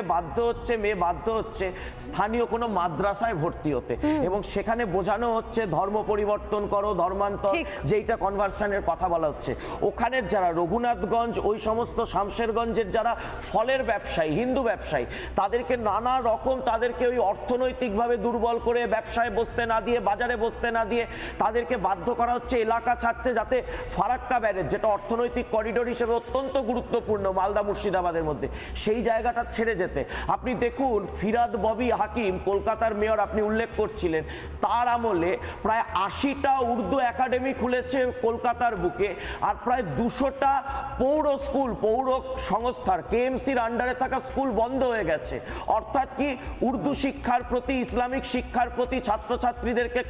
মেয়ে বাধ্য হচ্ছে স্থানীয় কোনো মাদ্রাসায় ভর্তি হতে, এবং সেখানে বোঝানো হচ্ছে ধর্ম পরিবর্তন, পরিবর্তন করো, ধর্মান্তর, ঠিক। যেইটা কনভার্সনের কথা বলা হচ্ছে, ওখানের যারা রঘুনাথগঞ্জ, ওই সমস্ত শামশেরগঞ্জের যারা ফলের ব্যবসায়ী, হিন্দু ব্যবসায়ী, তাদেরকে নানা রকম তাদেরকে ওই অর্থনৈতিকভাবে দুর্বল করে ব্যবসায় বসতে না দিয়ে, বাজারে বসতে না দিয়ে তাদেরকে বাধ্য করা হচ্ছে এলাকা ছাড়তে, যাতে ফারাক্কা ব্যারেজ, যেটা অর্থনৈতিক করিডোর হিসেবে অত্যন্ত গুরুত্বপূর্ণ মালদা মুর্শিদাবাদের মধ্যে, সেই জায়গাটা ছেড়ে যেতে। আপনি দেখুন ফিরাদ ববি হাকিম, কলকাতার মেয়র আপনি উল্লেখ করছিলেন, তার আমলে প্রায় 80টা উর্দু একাডেমি খুলেছে কলকাতার বুকে, আর প্রায় 200টা পৌর স্কুল, পৌর সংস্থার কেএমসির আন্ডারে থাকা স্কুল বন্ধ হয়ে গেছে। অর্থাৎ কি, উর্দু শিক্ষার প্রতি, ইসলামিক শিক্ষার প্রতি ছাত্রছাত্রীদেরকে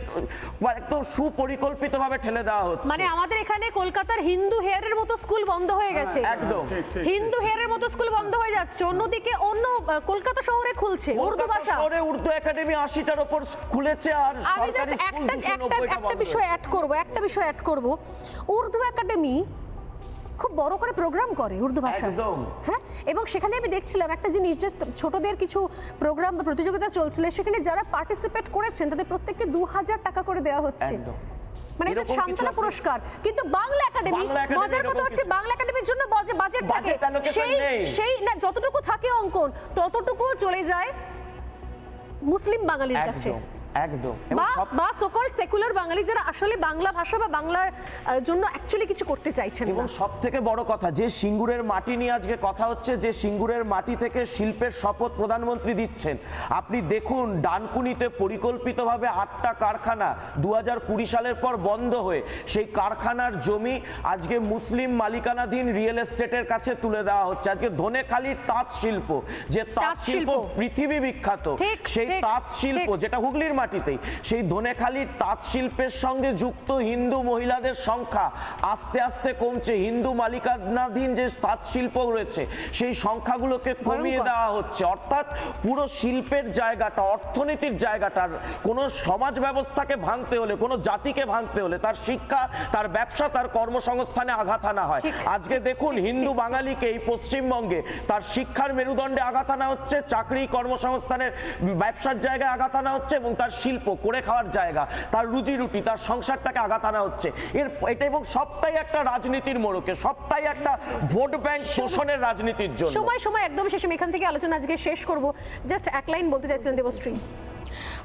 একদম সুপরিকল্পিতভাবে ঠেলে দেওয়া হচ্ছে। মানে আমাদের এখানে কলকাতার হিন্দু হেয়ারের মতো স্কুল বন্ধ হয়ে গেছে, একদম হিন্দু হেয়ারের মতো স্কুল বন্ধ হয়ে যাচ্ছে, অন্যদিকে অন্য কলকাতা শহরে খুলছে উর্দু ভাষা। শহরে উর্দু একাডেমি 80টার উপর খুলেছে, আর আমি সরকারি জাস্ট স্কুল 290টা একটা বিষয় অ্যাড করব, উর্দু একাডেমি খুব বড় করে প্রোগ্রাম করে উর্দু ভাষায়। একদম। হ্যাঁ, এবং সেখানে আমি দেখছিলাম একটা জিনিস, জাস্ট ছোটদের কিছু প্রোগ্রাম বা প্রতিযোগিতা চলছিল, সেখানে যারা পার্টিসিপেট করেছেন তাদের প্রত্যেককে 2000 টাকা করে দেওয়া হচ্ছে। একদম। মানে এটা এরকম সান্ত্বনা কিছু পুরস্কার। কিন্তু বাংলা একাডেমি, বাংলা একাডেমি মজার কথা এরকম হচ্ছে কিছু- বাংলা একাডেমির জন্য বাজেট থাকে, Budget allocation সেই নেই। সেই না, যতটুকু থাকে অঙ্কন ততটুকু চলে যায় মুসলিম বাঙালির কাছে, একদম একদম। এবং সব বা সকল সেকুলার বাঙালি যারা আসলে বাংলা ভাষা বা বাংলার জন্য অ্যাকচুয়ালি কিছু করতে চাইছেন এবং না। সব থেকে বড় কথা, যে সিঙ্গুরের মাটি নিয়ে আজকে কথা হচ্ছে, যে সিঙ্গুরের মাটি থেকে শিল্পের শপথ প্রধানমন্ত্রী দিচ্ছেন, আপনি দেখুন ডানকুনিতে পরিকল্পিতভাবে 8টা কারখানা 2020 সালের পর বন্ধ হয়ে, সেই কারখানার জমি আজকে মুসলিম মালিকানাধীন রিয়েল এস্টেটের কাছে তুলে দেওয়া হচ্ছে। আজকে ধনেখালির তাঁত শিল্প, যে তাঁত শিল্প পৃথিবী বিখ্যাত, ঠিক, সেই ঠিক, তাঁত শিল্প ঠিক। যেটা হুগলির মাটিতেই, সেই ধনেখালির তাঁত শিল্পের সঙ্গে যুক্ত হিন্দু মহিলাদের সংখ্যা আস্তে আস্তে কমছে। হিন্দু মালিকানাধীন যে তাঁত শিল্প রয়েছে, সেই সংখ্যাগুলোকে কমিয়ে ভয়ঙ্কর। দেওয়া হচ্ছে। অর্থাৎ পুরো শিল্পের জায়গাটা, অর্থনীতির জায়গাটার, কোনো সমাজ ব্যবস্থাকে ভাঙতে হলে, কোনো জাতিকে ভাঙতে হলে, তার শিক্ষা, তার ব্যবসা, তার কর্মসংস্থানে আঘাত আনা হয়। ঠিক, আজকে দেখুন হিন্দু বাঙালিকে এই পশ্চিমবঙ্গে তার শিক্ষার মেরুদণ্ডে আঘাত আনা হচ্ছে, চাকরি কর্মসংস্থানের ব্যবসার জায়গায় আঘাত আনা হচ্ছে, এবং তার শিল্প করে খাওয়ার জায়গা, তার রুজি রুটি, তার সংসারটাকে আঘাত আনা হচ্ছে। এটা এবং সবটাই একটা রাজনীতির মোড়কে, সবটাই একটা ভোট ব্যাংক শোষণের রাজনীতির জন্য। সময় একদম শেষে আমি এখান থেকে আলোচনা আজকে শেষ করব। জাস্ট এক লাইন বলতে চাইছিলেন দেবশ্রী।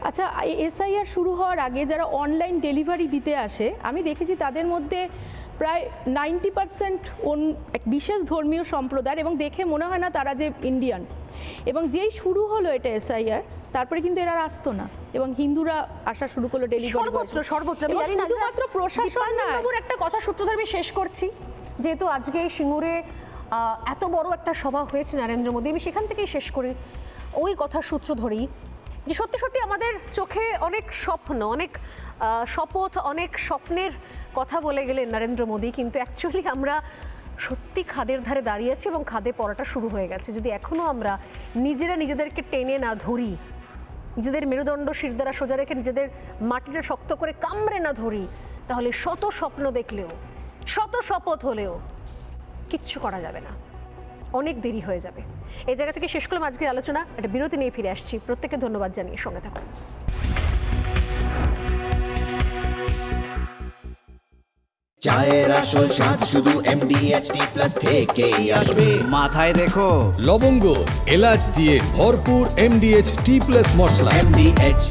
আচ্ছা, এসআইআর শুরু হওয়ার আগে যারা অনলাইন ডেলিভারি দিতে আসে, আমি দেখেছি তাদের মধ্যে প্রায় 90% এক বিশেষ ধর্মীয় সম্প্রদায়, এবং দেখে মনে হয় না তারা যে ইন্ডিয়ান। এবং যেই শুরু হলো এটা এসআইআর, তারপরে কিন্তু এরা আসতো না, এবং হিন্দুরা আসা শুরু করলো ডেলিভারি। সর্বত্র আমি জানি না, শুধুমাত্র প্রশাসন না। বাবুর একটা কথা সূত্র ধরে আমি শেষ করছি, যেহেতু আজকে সিঙ্গুরে এত বড় একটা সভা হয়েছে নরেন্দ্র মোদী, আমি সেখান থেকেই শেষ করি ওই কথা সূত্র ধরেই, যে সত্যি সত্যি আমাদের চোখে অনেক স্বপ্ন, অনেক শপথ, অনেক স্বপ্নের কথা বলে গেলেন নরেন্দ্র মোদী, কিন্তু অ্যাকচুয়ালি আমরা সত্যি খাদের ধারে দাঁড়িয়ে আছি এবং খাদে পড়াটা শুরু হয়ে গেছে। যদি এখনো আমরা নিজেদেরকে টেনে না ধরি, নিজেদের মেরুদণ্ড শিরদাঁড়া সোজা রেখে নিজেদের মাটিটা শক্ত করে কামড়ে না ধরি, তাহলে শত স্বপ্ন দেখলেও, শত শপথ হলেও কিচ্ছু করা যাবে না, অনেক দেরি হয়ে যাবে। এই জায়গা থেকে শেষ করলাম আজকের আলোচনা। একটা বিরতি নিয়ে ফিরে আসছি। প্রত্যেককে ধন্যবাদ জানিয়ে সঙ্গে থাকুন। চায়ের আসল স্বাদ শুধু MDHT+ থেকেই আসবে। মাথায় দেখো লবঙ্গ এলাচ দিয়ে ভরপুর MDH T+ মশলা। MDH